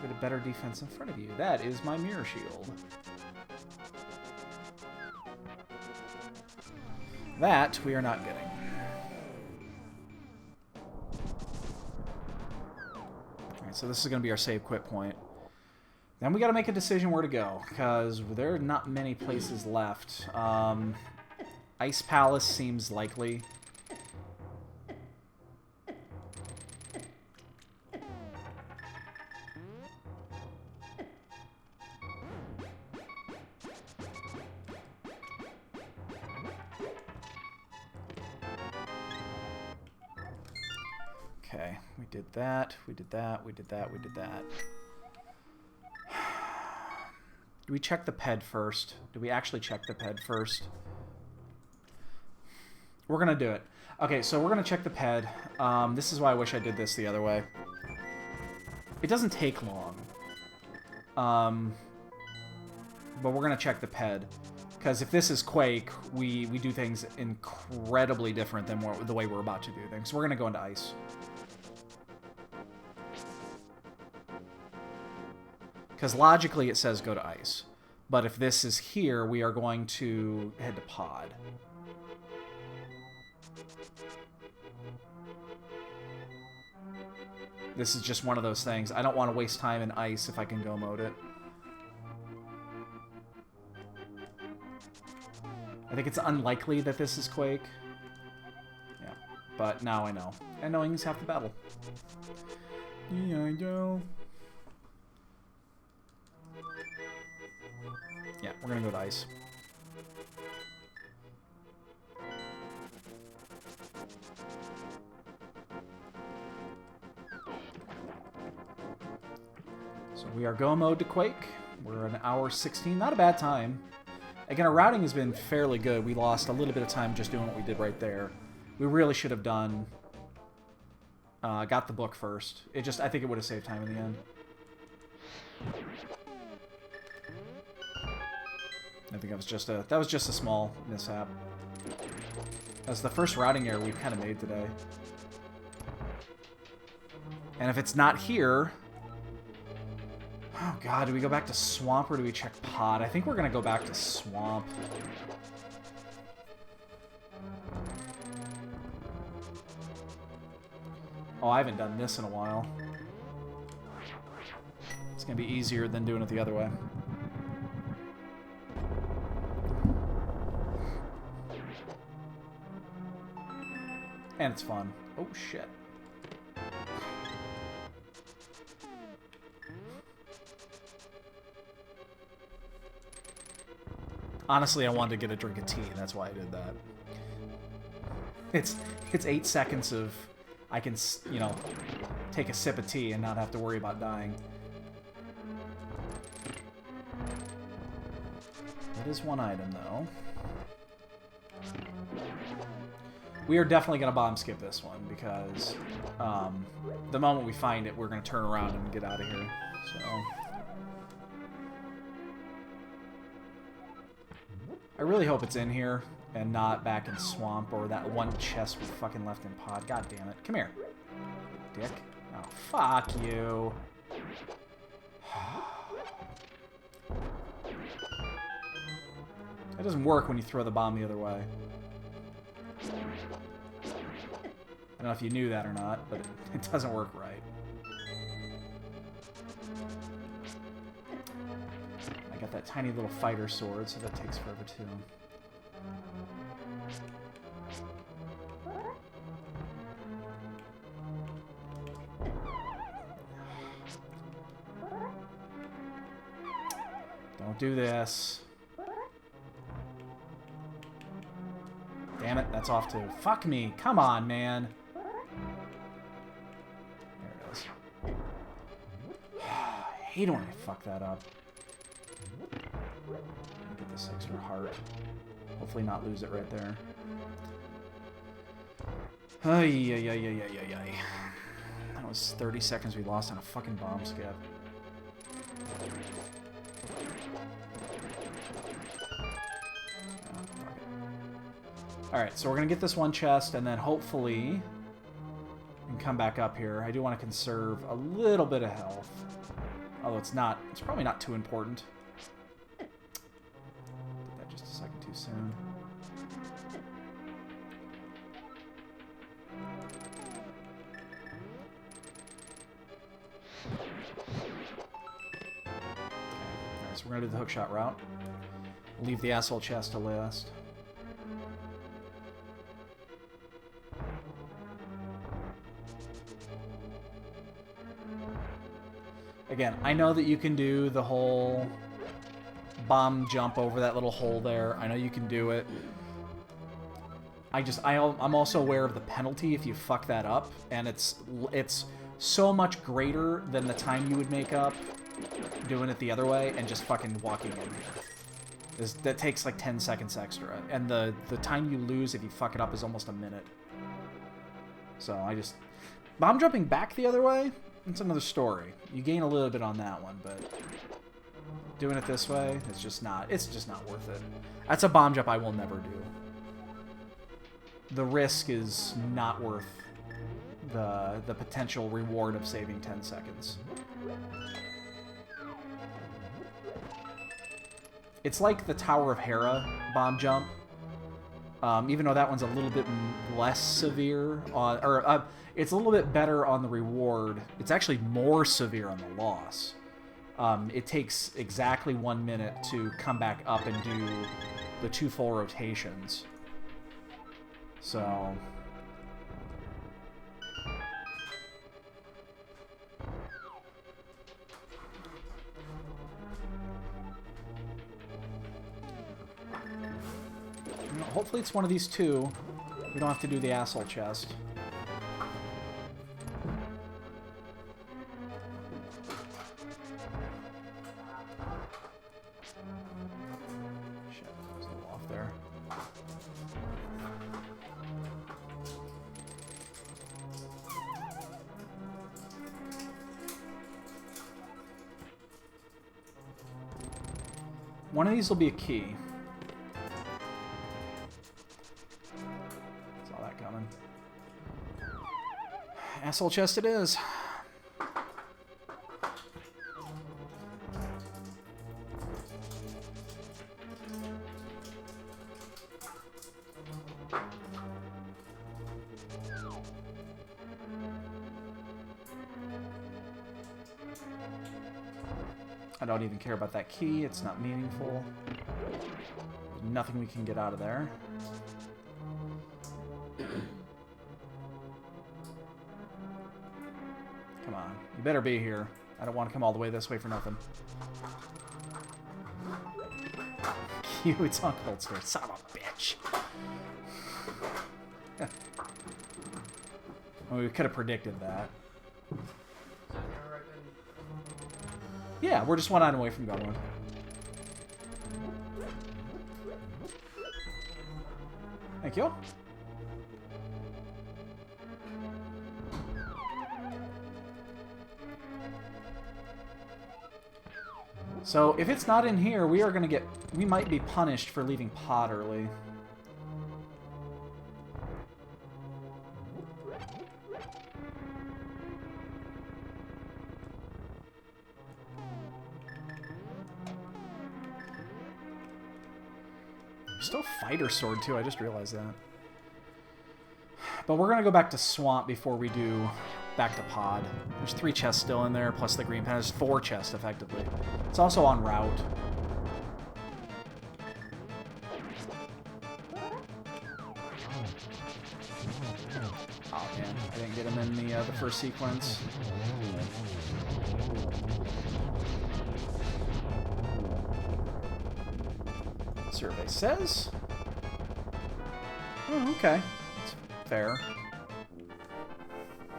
Get a better defense in front of you. That is my mirror shield. That we are not getting. Alright, so this is going to be our save quit point. Then we got to make a decision where to go, because there are not many places left. Ice Palace seems likely. Okay, we did that, we did that, we did that, we did that. Do we check the ped first? Do we actually check the ped first? We're going to do it. Okay, so we're going to check the ped. This is why I wish I did this the other way. It doesn't take long. But we're going to check the ped. Because if this is Quake, we do things incredibly different than the way we're about to do things. So we're going to go into ice. Because logically it says go to ice. But if this is here, we are going to head to pod. This is just one of those things. I don't want to waste time in ice if I can go mode it. I think it's unlikely that this is Quake. Yeah, but now I know. And knowing is half the battle. Yeah, I know. Yeah, we're gonna go to ice. So we are go mode to Quake. We're an hour 16. Not a bad time. Again, our routing has been fairly good. We lost a little bit of time just doing what we did right there. We really should have done... got the book first. I think it would have saved time in the end. I think that was just a small mishap. That's the first routing error we've kind of made today. And if it's not here... Oh god, do we go back to Swamp or do we check Pod? I think we're going to go back to Swamp. Oh, I haven't done this in a while. It's going to be easier than doing it the other way. And it's fun. Oh, shit. Honestly, I wanted to get a drink of tea, and that's why I did that. It's 8 seconds of I can, you know, take a sip of tea and not have to worry about dying. That is one item, though. We are definitely going to bomb skip this one, because the moment we find it, we're going to turn around and get out of here. So... I really hope it's in here and not back in Swamp or that one chest we fucking left in Pod. God damn it. Come here, dick. Oh, fuck you. That doesn't work when you throw the bomb the other way. I don't know if you knew that or not, but it doesn't work right. Got that tiny little fighter sword, so that takes forever too. Don't do this. Damn it, that's off too. Fuck me. Come on, man. There it is. I hate when I fuck that up. Get this extra heart. Hopefully not lose it right there. Ay. That was 30 seconds we lost on a fucking bomb skip. Alright, so we're going to get this one chest, and then hopefully we can come back up here. I do want to conserve a little bit of health. Although it's probably not too important. Did that just a second too soon. Alright, so we're going to do the hookshot route. Leave the asshole chest to last. Again, I know that you can do the whole bomb jump over that little hole there. I know you can do it. I'm also aware of the penalty if you fuck that up, and it's so much greater than the time you would make up doing it the other way and just fucking walking in here. That takes like 10 seconds extra, and the time you lose if you fuck it up is almost a minute. So bomb jumping back the other way, it's another story. You gain a little bit on that one, but doing it this way, it's just not worth it. That's a bomb jump I will never do. The risk is not worth the potential reward of saving 10 seconds. It's like the Tower of Hera bomb jump, even though that one's a little bit less severe on, it's a little bit better on the reward. It's actually more severe on the loss. It takes exactly 1 minute to come back up and do the 2 full rotations. So... hopefully it's one of these two. We don't have to do the asshole chest. Shit, I was a little off there. One of these will be a key. Asshole chest it is. I don't even care about that key. It's not meaningful. Nothing we can get out of there. Come on. You better be here. I don't want to come all the way this way for nothing. You, it's on cold stairs. Son of a bitch. Well, we could have predicted that. Yeah, we're just one item away from going. Thank you. So, if it's not in here, we might be punished for leaving pod early. Still fighter sword too, I just realized that. But we're gonna go back to swamp before we do back to pod. There's 3 chests still in there, plus the green pen. There's 4 chests, effectively. It's also en route. Oh man, I didn't get him in the first sequence. Survey says. Oh, okay. That's fair.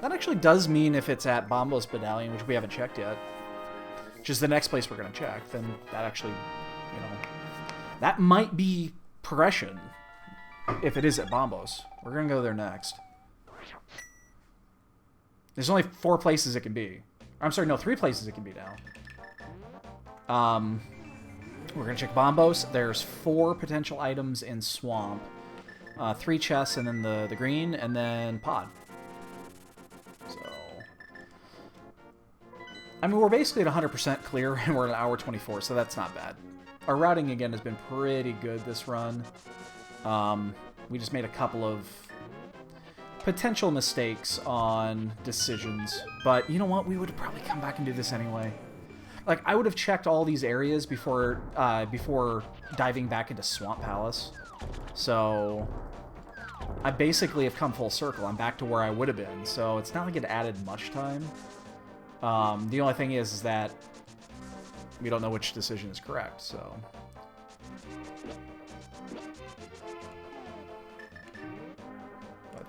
That actually does mean if it's at Bombo's Battalion, which we haven't checked yet, which is the next place we're going to check, then that actually, you know, that might be progression if it is at Bombo's. We're going to go there next. There's only 4 places it can be. I'm sorry, no, 3 places it can be now. We're going to check Bombos. There's 4 potential items in Swamp. 3 chests, and then the green, and then Pod. So... I mean, we're basically at 100% clear, and we're at 1 hour 24, so that's not bad. Our routing, again, has been pretty good this run. We just made a couple of potential mistakes on decisions. But you know what? We would have probably come back and do this anyway. Like, I would have checked all these areas before diving back into Swamp Palace. So, I basically have come full circle. I'm back to where I would have been. So, it's not like it added much time. The only thing is that we don't know which decision is correct, so...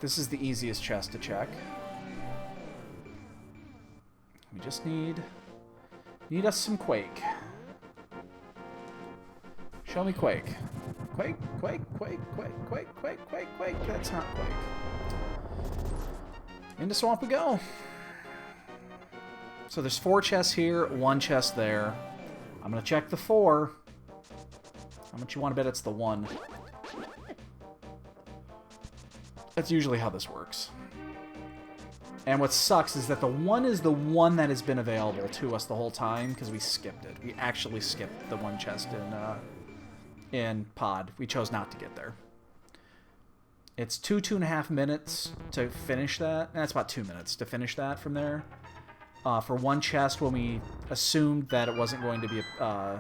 This is the easiest chest to check. We just need us some Quake. Show me Quake. Quake, Quake, Quake, Quake, Quake, Quake, Quake, Quake. That's not Quake. Into Swamp we go. So there's 4 chests here, 1 chest there. I'm gonna check the 4. How much you want to bet it's the 1? That's usually how this works. And what sucks is that the 1 is the one that has been available to us the whole time because we skipped it. We actually skipped the 1 chest in pod. We chose not to get there. It's 2.5 minutes to finish that. That's about 2 minutes to finish that from there. For 1 chest when we assumed that it wasn't going to be a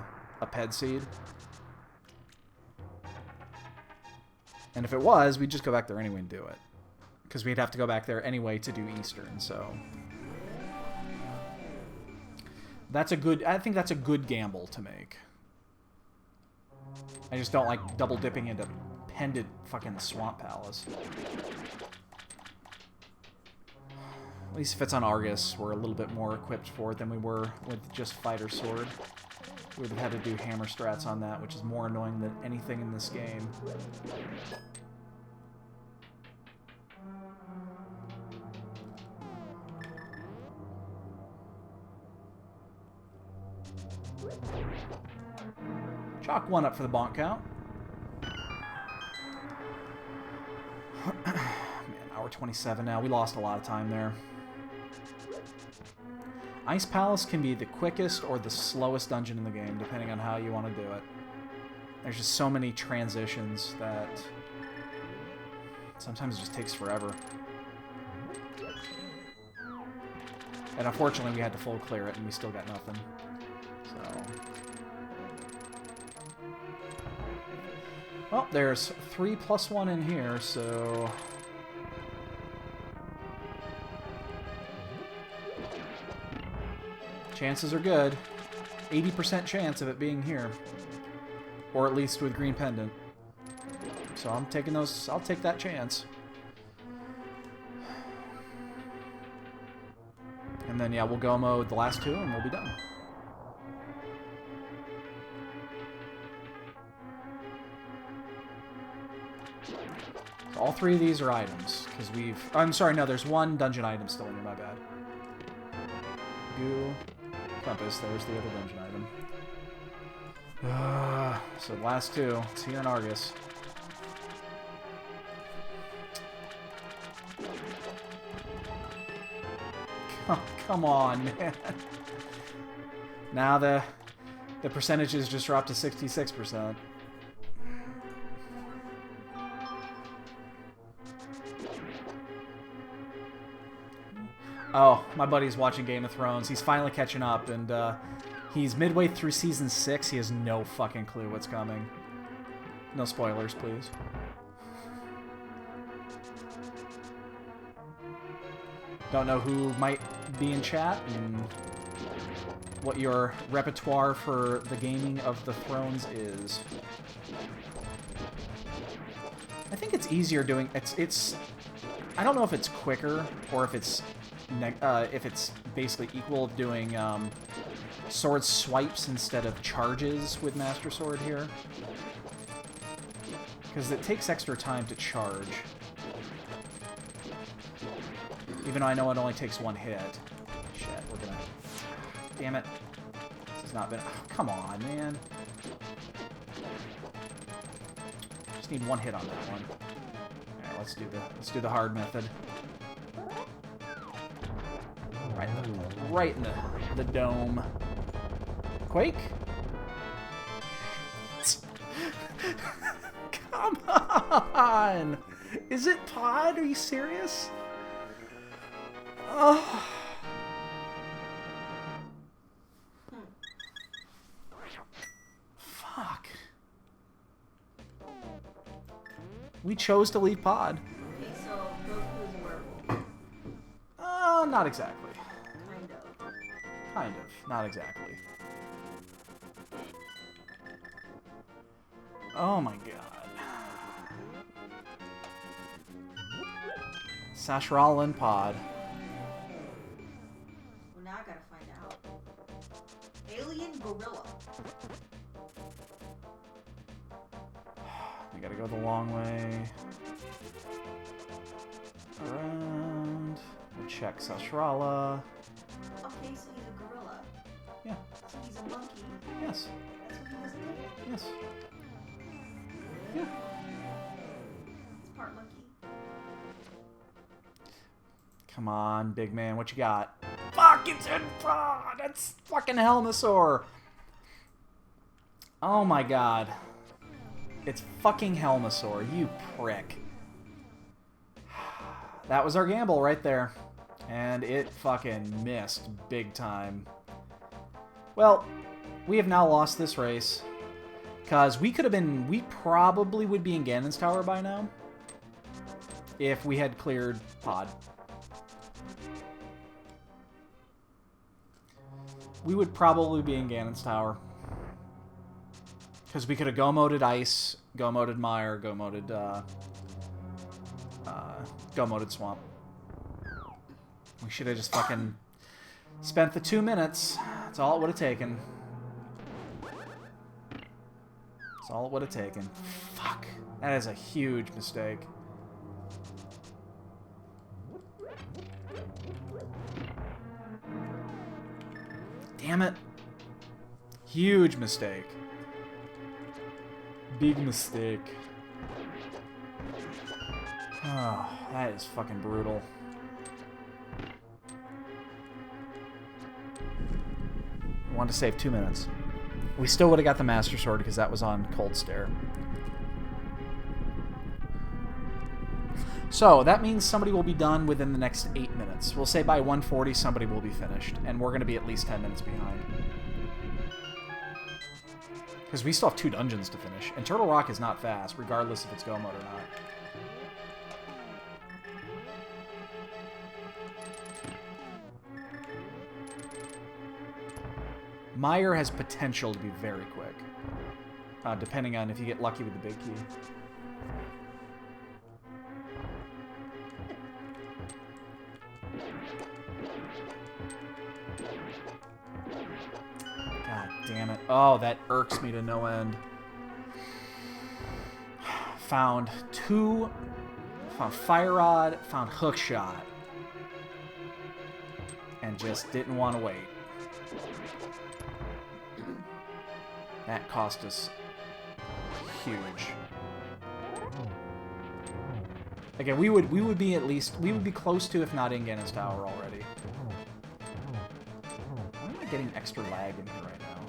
ped seed. And if it was, we'd just go back there anyway and do it. Because we'd have to go back there anyway to do Eastern, so... That's a good... I think that's a good gamble to make. I just don't like double dipping into pendant fucking Swamp Palace. At least if it's on Argus, we're a little bit more equipped for it than we were with just Fighter Sword. We would have had to do hammer strats on that, which is more annoying than anything in this game. Chalk 1 up for the bonk count. Man, hour 27 now. We lost a lot of time there. Ice Palace can be the quickest or the slowest dungeon in the game, depending on how you want to do it. There's just so many transitions that sometimes it just takes forever. And unfortunately, we had to full clear it, and we still got nothing. So... Well, there's 3 + 1 in here, so... Chances are good. 80% chance of it being here. Or at least with green pendant. So I'm taking those... I'll take that chance. And then, yeah, we'll go mode the last 2 and we'll be done. So all 3 of these are items, because we've... I'm sorry, no, there's 1 dungeon item still in here, my bad. Goo. Compass, there's the other dungeon item. So the last 2, it's here in Argus. Come on, man. Now the percentages just dropped to 66%. Oh, my buddy's watching Game of Thrones. He's finally catching up, and he's midway through Season 6. He has no fucking clue what's coming. No spoilers, please. Don't know who might be in chat and what your repertoire for the gaming of the Thrones is. I think it's easier doing... It's I don't know if it's quicker or if it's basically equal of doing sword swipes instead of charges with Master Sword here. Because it takes extra time to charge. Even though I know it only takes 1 hit. Shit, we're gonna... Damn it. This has not been... Oh, come on, man. Just need 1 hit on that one. Alright, let's do the hard method. Right in the dome. Quake? Come on! Is it pod? Are you serious? Oh. Fuck. We chose to leave pod. Okay, so Goku's a werewolf. Not exactly. Kind of. Kind of. Not exactly. Oh my god. Sashral and Pod. Well, now I gotta find out. Alien gorilla. We gotta go the long way. Around. We'll check Sashrala. Okay, so he's a gorilla. Yeah. So he's a monkey. Yes. That's what he doesn't do. Yes. Yeah. He's part monkey. Come on, big man. What you got? Fuck, it's in front! That's fucking Helmasaur! Oh my god. It's fucking Helmasaur, you prick. That was our gamble right there. And it fucking missed big time. Well, we have now lost this race. Because we probably would be in Ganon's Tower by now. If we had cleared Pod. We would probably be in Ganon's Tower. Because we could have go-moded Ice, go-moded Mire, go-moded Swamp. We should have just fucking spent the 2 minutes. That's all it would have taken. That's all it would have taken. Fuck. That is a huge mistake. Damn it. Huge mistake. Big mistake. Oh, that is fucking brutal. I wanted to save 2 minutes. We still would have got the Master Sword because that was on Cold Stare. So, that means somebody will be done within the next 8 minutes. We'll say by 1:40 somebody will be finished, and we're going to be at least 10 minutes behind. Because we still have 2 dungeons to finish, and Turtle Rock is not fast, regardless if it's Go Mode or not. Mire has potential to be very quick, depending on if you get lucky with the big key. God damn it. Oh, that irks me to no end. Found Fire Rod, found Hookshot, and just didn't want to wait. That cost us huge. Again, we would be at least, we would be close to, if not in Ganon's Tower already. Why am I getting extra lag in here right now?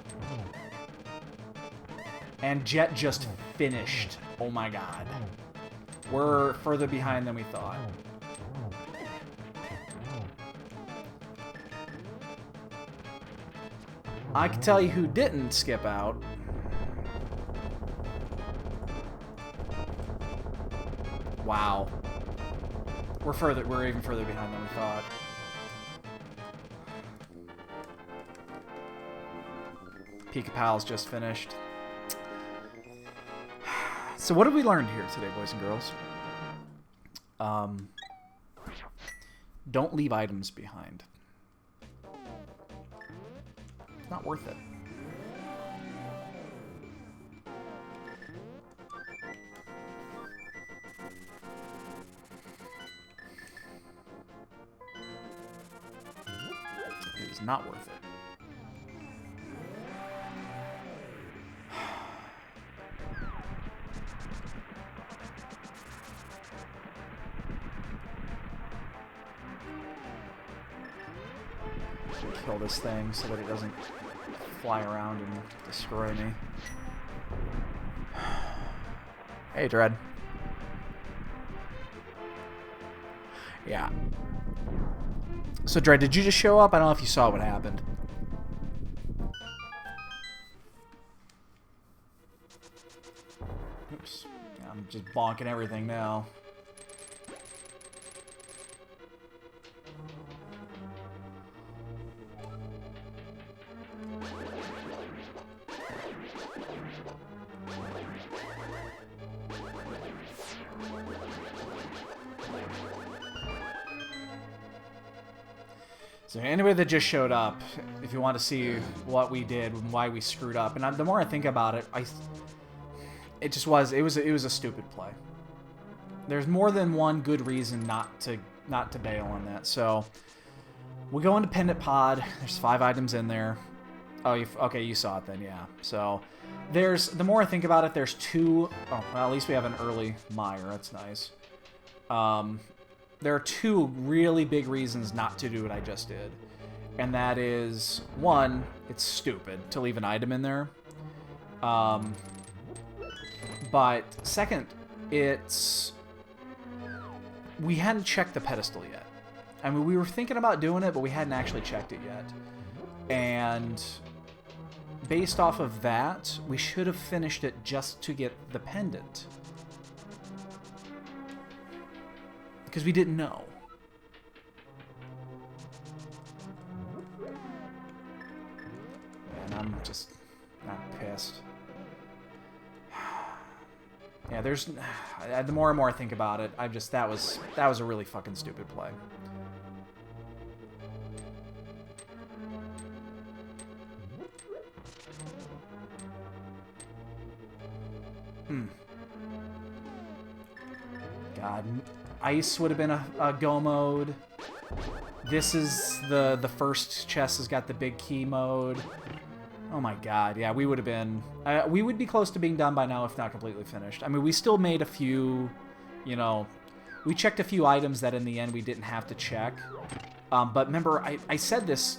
And Jet just finished. Oh my god. We're further behind than we thought. I can tell you who didn't skip out. Wow. We're even further behind than we thought. Pika Pal's just finished. So what have we learned here today, boys and girls? Don't leave items behind. It's not worth it. It is not worth it. Kill this thing so that it doesn't fly around and destroy me. Hey, Dread. Yeah. So, Dread, did you just show up? I don't know if you saw what happened. Oops. Yeah, I'm just bonking everything now. So anybody that just showed up, if you want to see what we did and why we screwed up, and the more I think about it, it was a stupid play. There's more than one good reason not to bail on that. So we go into Pendant Pod. There's 5 items in there. Oh, okay, you saw it then, yeah. So the more I think about it, there's 2. Oh, well, at least we have an early mire. That's nice. There are 2 really big reasons not to do what I just did. And that is, 1, it's stupid to leave an item in there. But second, we hadn't checked the pedestal yet. I mean, we were thinking about doing it, but we hadn't actually checked it yet. And based off of that, we should have finished it just to get the pendant. Because we didn't know. And I'm just not pissed. Yeah, there's... The more and more I think about it, that was a really fucking stupid play. God, ice would have been a go mode. This is the first chest has got the big key mode. Oh my god, yeah, we would have been... we would be close to being done by now, if not completely finished. I mean, we still made a few, you know... We checked a few items that in the end we didn't have to check. But remember, I said this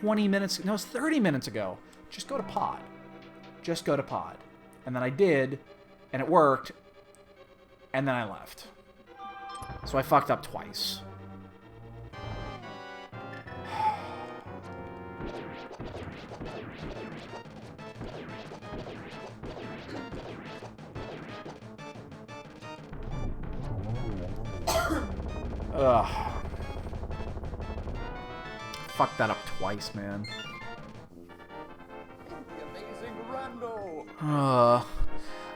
20 minutes... No, it's 30 minutes ago. Just go to pod. Just go to pod. And then I did, and it worked, and then I left. So I fucked up twice. Ugh. Fucked that up twice, man. Amazing Rando.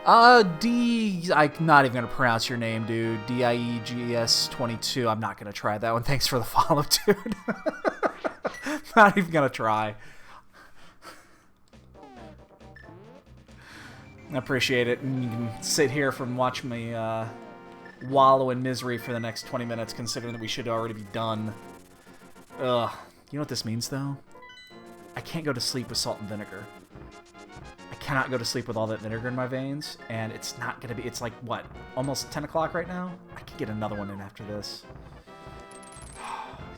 I'm not even gonna pronounce your name, dude. DIEGS22. I'm not gonna try that one. Thanks for the follow, dude. Not even gonna try. I appreciate it. And you can sit here and watch me wallow in misery for the next 20 minutes, considering that we should already be done. Ugh. You know what this means, though? I can't go to sleep with salt and vinegar. I cannot go to sleep with all that vinegar in my veins, and it's not going to be... It's like, what, almost 10 o'clock right now? I could get another one in after this.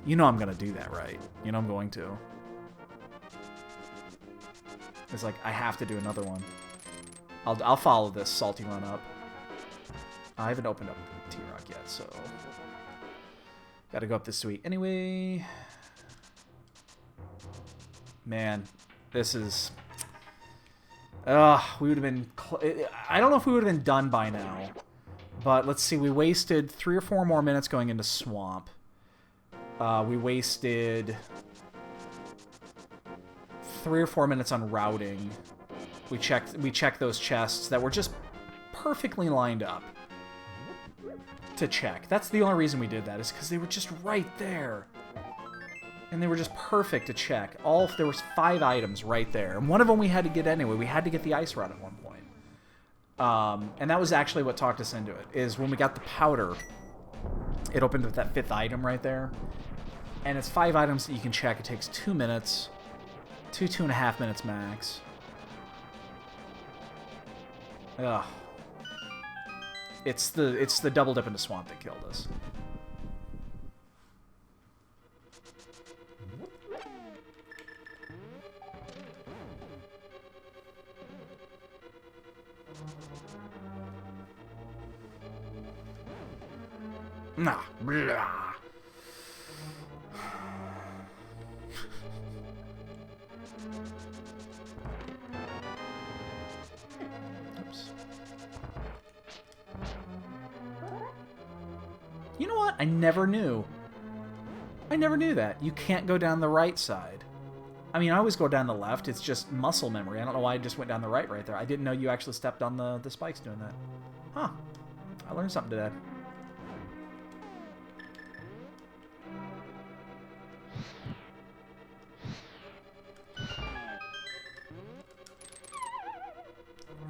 You know I'm going to do that, right? You know I'm going to. It's like, I have to do another one. I'll follow this salty run up. I haven't opened up T-Rock yet, so... Gotta go up this suite. Anyway... Man, this is... we would have been... I don't know if we would have been done by now. But let's see, we wasted 3 or 4 more minutes going into Swamp. We wasted 3 or 4 minutes on routing. We checked those chests that were just perfectly lined up to check. That's the only reason we did that, is because they were just right there. And they were just perfect to check. There was 5 items right there. And one of them we had to get anyway. We had to get the ice rod at one point. And that was actually what talked us into it, is when we got the powder, it opened with that 5th item right there. And it's 5 items that you can check. It takes 2 minutes. 2.5 minutes max. Ugh. It's the double dip into Swamp that killed us. Nah, blah. Oops. You know what? I never knew. I never knew that. You can't go down the right side. I mean, I always go down the left. It's just muscle memory. I don't know why I just went down the right there. I didn't know you actually stepped on the spikes doing that. Huh. I learned something today.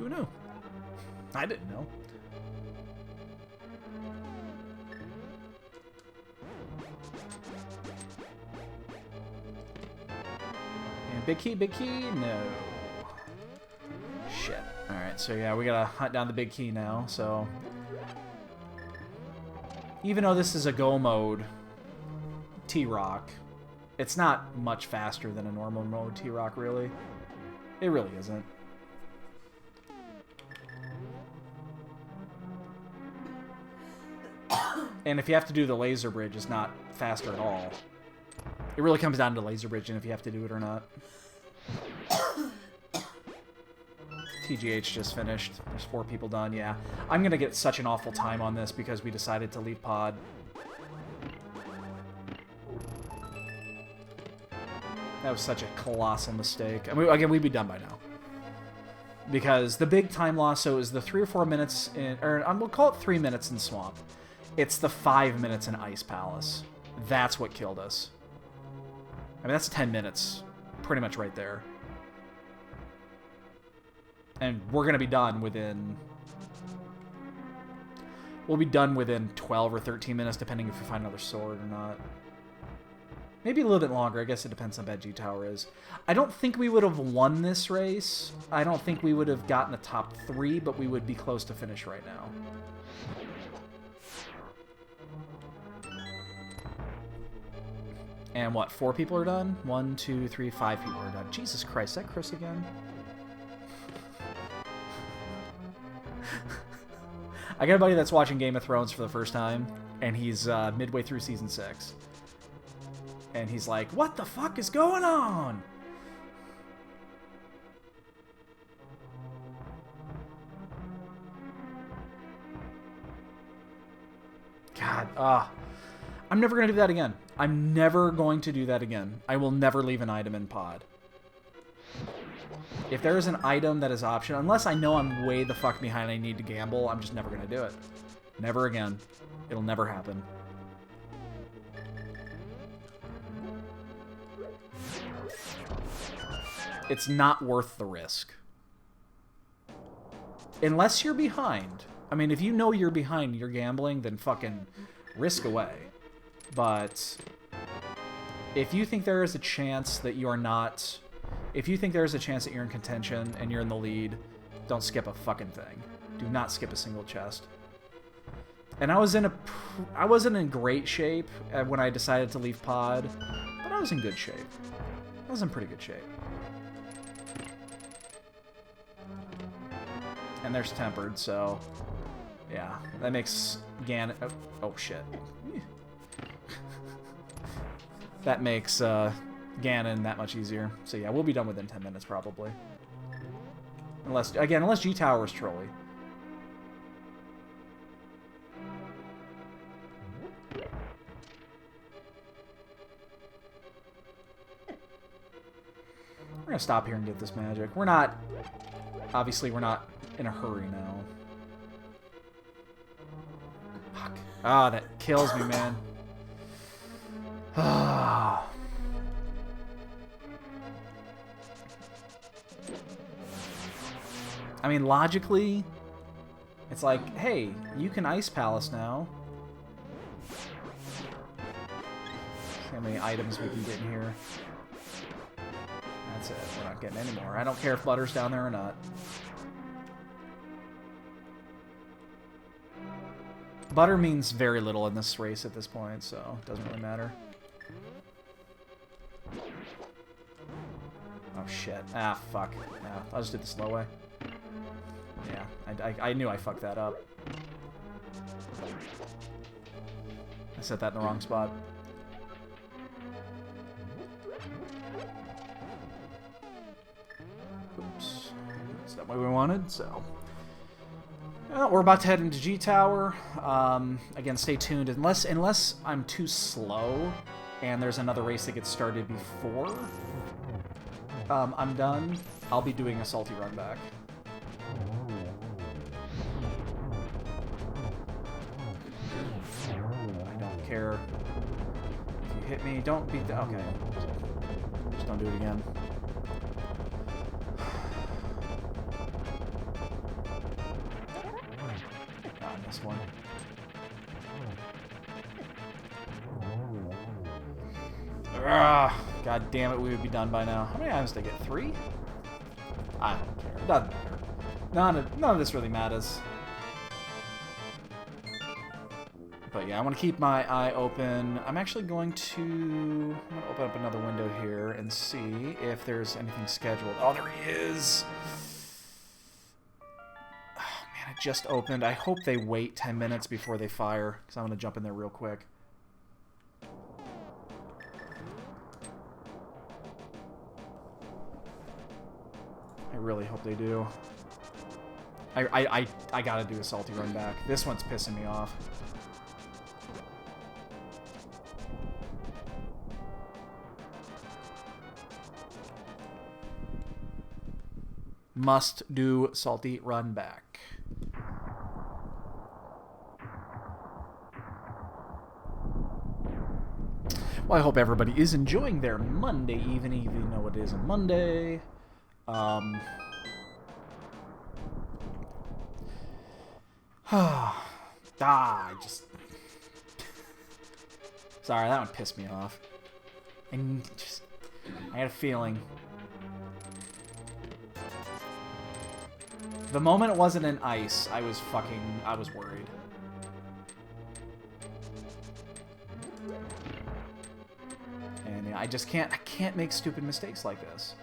Who knew? I didn't know. And big key, no. Shit. Alright, so yeah, we gotta hunt down the big key now, so... Even though this is a go mode T-Rock, it's not much faster than a normal mode T-Rock, really. It really isn't. And if you have to do the laser bridge, it's not faster at all. It really comes down to laser bridge and if you have to do it or not. TGH just finished. There's 4 people done, yeah. I'm gonna get such an awful time on this because we decided to leave pod. That was such a colossal mistake. I mean, again, we'd be done by now. Because the big time loss, so is the 3 or 4 minutes in, or we'll call it 3 minutes in Swamp. It's the 5 minutes in Ice Palace. That's what killed us. I mean, that's 10 minutes. Pretty much right there. And we're going to be done within... We'll be done within 12 or 13 minutes, depending if we find another sword or not. Maybe a little bit longer. I guess it depends on how bad G-Tower is. I don't think we would have won this race. I don't think we would have gotten a top 3, but we would be close to finish right now. And what, 4 people are done? 1, 2, 3, 5 people are done. Jesus Christ, is that Chris again? I got a buddy that's watching Game of Thrones for the first time, and he's midway through season 6. And he's like, what the fuck is going on? God, I'm never going to do that again. I'm never going to do that again. I will never leave an item in pod. If there is an item that is optional, unless I know I'm way the fuck behind and I need to gamble, I'm just never going to do it. Never again. It'll never happen. It's not worth the risk. Unless you're behind. I mean, if you know you're behind, you're gambling, then fucking risk away. But if you think there is a chance that you are not... If you think there is a chance that you're in contention and you're in the lead, don't skip a fucking thing. Do not skip a single chest. And I wasn't in great shape when I decided to leave pod, but I was in good shape. I was in pretty good shape. And there's tempered, so yeah, that makes Ganon. Oh shit. That makes Ganon that much easier. So yeah, we'll be done within 10 minutes probably. Unless G-Tower is trolly. We're gonna stop here and get this magic. We're not... Obviously, we're not in a hurry now. Fuck. Ah, that kills me, man. Ah. I mean, logically, it's like, hey, you can Ice Palace now. See how many items we can get in here. That's it. We're not getting any more. I don't care if Butter's down there or not. Butter means very little in this race at this point, so it doesn't really matter. Oh shit. Ah, fuck. Yeah, I'll just do the slow way. Yeah, I knew I fucked that up. I set that in the wrong spot. Oops. That's not what we wanted, so... we're about to head into G-Tower. Again, stay tuned. Unless I'm too slow and there's another race that gets started before I'm done, I'll be doing a salty run back. I don't care. If you hit me, don't beat the... Okay. Just don't do it again. God damn it, we would be done by now. How many items did I get? 3? I don't care. It doesn't matter. None of this really matters. But yeah, I want to keep my eye open. I'm actually going to open up another window here and see if there's anything scheduled. Oh, there he is! Oh, man, it just opened. I hope they wait 10 minutes before they fire, because I'm going to jump in there real quick. I really hope they do. I gotta do a salty run back. This one's pissing me off. Must do salty run back. Well, I hope everybody is enjoying their Monday evening, even though it is a Monday. I just... Sorry, that one pissed me off. And just... I had a feeling. The moment it wasn't in ice, I was worried. And I just can't make stupid mistakes like this.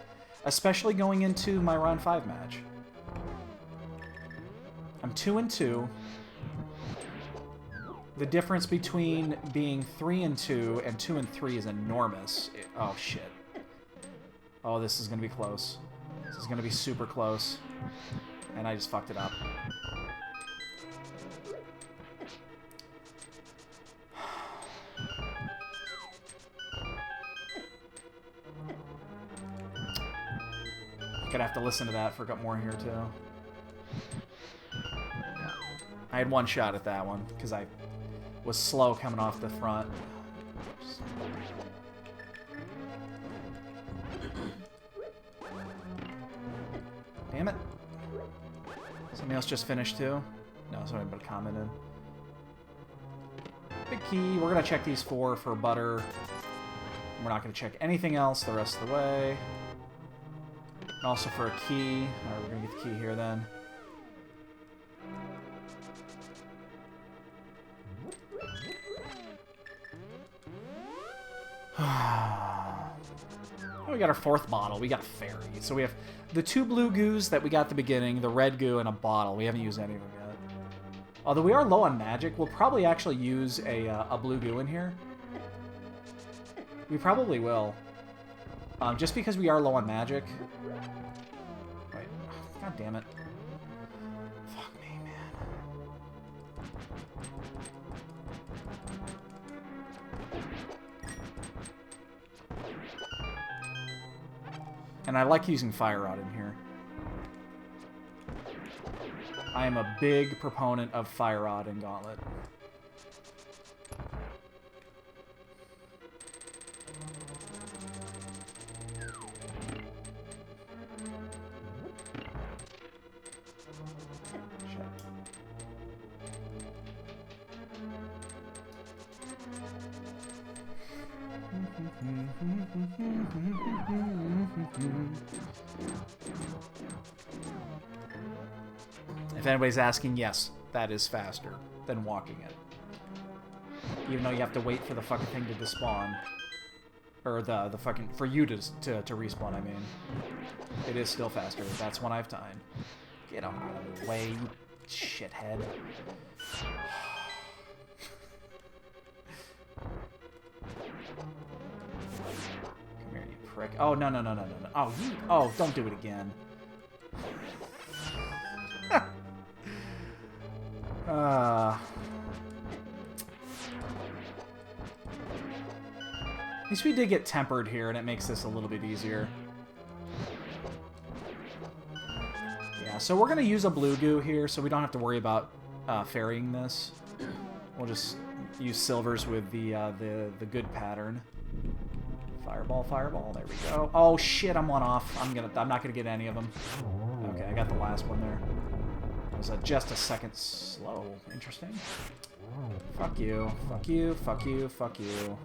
Especially going into my round 5 match. I'm 2-2. The difference between being 3-2 and 2-3 is enormous. Oh, shit. Oh, this is going to be close. This is going to be super close. And I just fucked it up. Gonna have to listen to that for a couple more here, too. Yeah. I had one shot at that one, because I was slow coming off the front. Damn it. Somebody else just finished, too? No, somebody put a comment in. Big key. We're going to check these 4 for butter. We're not going to check anything else the rest of the way. And also for a key. Alright, we're going to get the key here then. We got our 4th bottle. We got a fairy. So we have the 2 blue goos that we got at the beginning, the red goo, and a bottle. We haven't used any of them yet. Although we are low on magic, we'll probably actually use a blue goo in here. We probably will. Just because we are low on magic. Wait. God damn it. Fuck me, man. And I like using Fire Rod in here. I am a big proponent of Fire Rod and Gauntlet. If anybody's asking, yes, that is faster than walking it. Even though you have to wait for the fucking thing to despawn. Or the fucking... For you to respawn, I mean. It is still faster. That's when I have time. Get out of the way, you shithead. Come here, you prick. Oh, no. Oh, you... Oh, don't do it again. At least we did get tempered here, and it makes this a little bit easier. Yeah, so we're going to use a blue goo here, so we don't have to worry about ferrying this. We'll just use silvers with the good pattern. Fireball, there we go. Oh shit, I'm one off. I'm not gonna get any of them. Okay, I got the last one there. It was just a second slow. Interesting. Fuck you. Fuck you. Fuck you. Fuck you.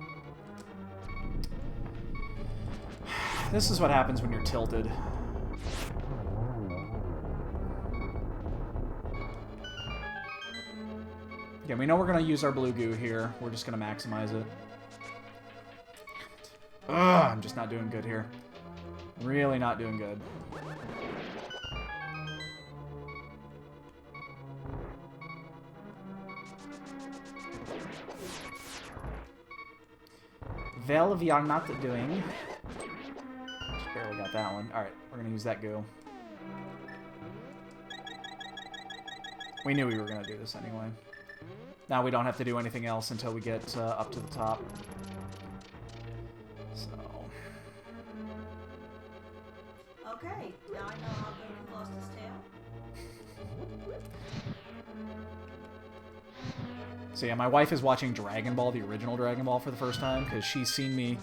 This is what happens when you're tilted. Yeah, we know we're going to use our blue goo here. We're just going to maximize it. Ugh, I'm just not doing good here. Really not doing good. Well, we are not doing. Just barely got that one. Alright, we're going to use that goo. We knew we were going to do this anyway. Now we don't have to do anything else until we get up to the top. So. Okay, now I know how Goku lost his tail. So yeah, my wife is watching Dragon Ball, the original Dragon Ball, for the first time because she's seen me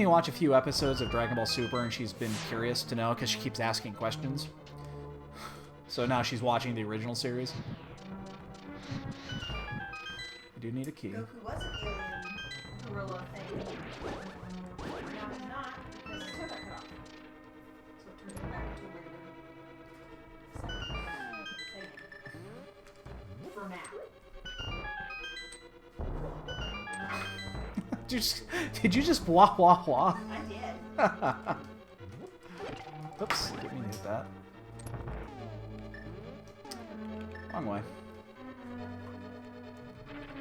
watch a few episodes of Dragon Ball Super, and she's been curious to know because she keeps asking questions. So now she's watching the original series. I do need a key. Goku was an alien gorilla thing. Now he's not because his tail got cut off. So it turned him back into a regular thing. For now. Did you just wah wah wah? I did. Oops, didn't mean to hit that. Wrong way.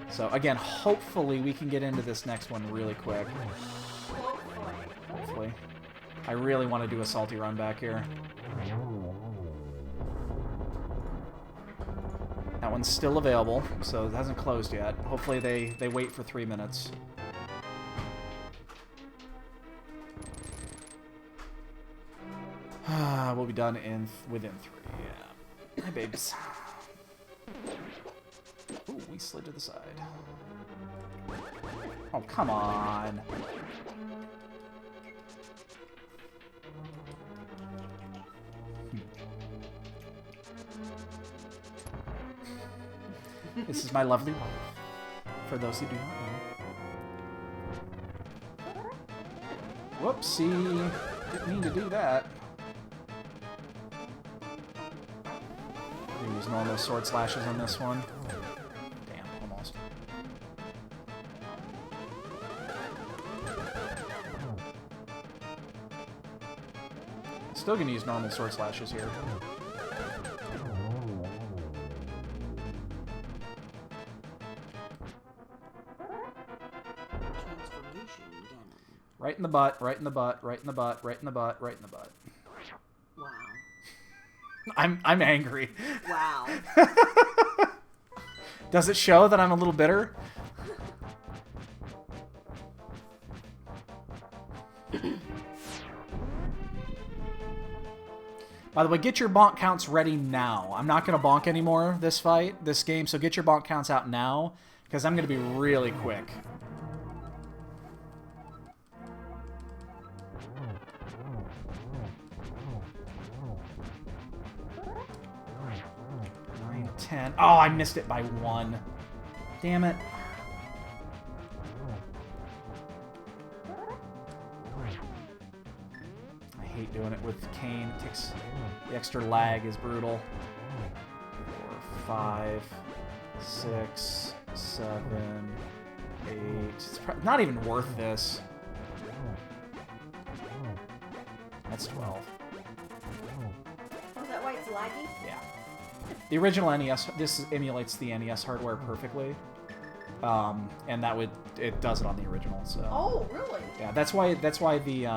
So again, hopefully we can get into this next one really quick. Hopefully. I really want to do a salty run back here. That one's still available, so it hasn't closed yet. Hopefully they wait for 3 minutes. We'll be done within 3. Yeah. Hi, babes. Ooh, we slid to the side. Oh, come on. This is my lovely wife. For those who do not know. Whoopsie. Didn't mean to do that. Use normal sword slashes on this one. Damn, almost. Still gonna use normal sword slashes here. Right in the butt, right in the butt, right in the butt, right in the butt, right in the butt. Wow. I'm angry. Wow. Does it show that I'm a little bitter? By the way, get your bonk counts ready now. I'm not going to bonk anymore this game, so get your bonk counts out now, because I'm going to be really quick. Oh, I missed it by 1. Damn it. I hate doing it with Kane. It takes the extra lag is brutal. 4, 5, 6, 7, 8. It's not even worth this. That's 12. Oh, is that why it's laggy? Yeah. The original NES, this emulates the NES hardware perfectly, and it does it on the original. So. Oh, really? Yeah, that's why the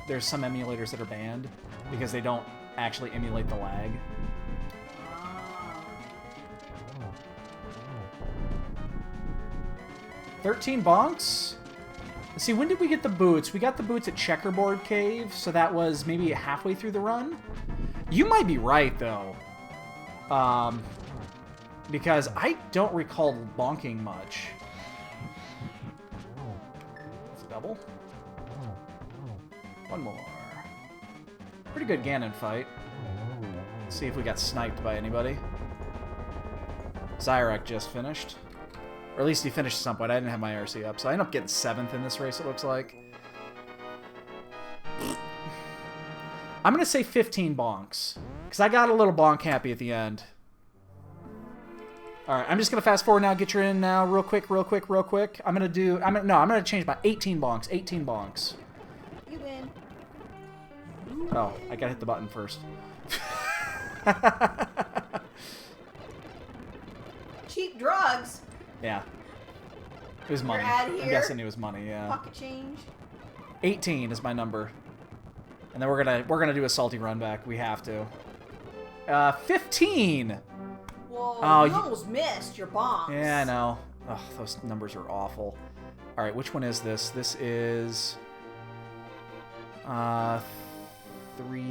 there's some emulators that are banned because they don't actually emulate the lag. 13 bonks. See, when did we get the boots? We got the boots at Checkerboard Cave, so that was maybe halfway through the run. You might be right though. Because I don't recall bonking much. It's a double. One more. Pretty good Ganon fight. Let's see if we got sniped by anybody. Zyrek just finished. Or at least he finished at some point. I didn't have my RC up, so I ended up getting 7th in this race, it looks like. I'm going to say 15 bonks. Because I got a little bonk happy at the end. Alright, I'm just going to fast forward now. Get your in now. Real quick. I'm going to change my 18 bonks. 18 bonks. You win. Oh, I got to hit the button first. Cheap drugs. Yeah. It was money. You're out I'm here. guessing it was money, yeah. Pocket change. 18 is my number. And then we're gonna do a salty run back. We have to. 15! Whoa, Oh, you you- almost missed your bombs. Yeah, I know. Ugh, those numbers are awful. Alright, which one is this? This is... 3...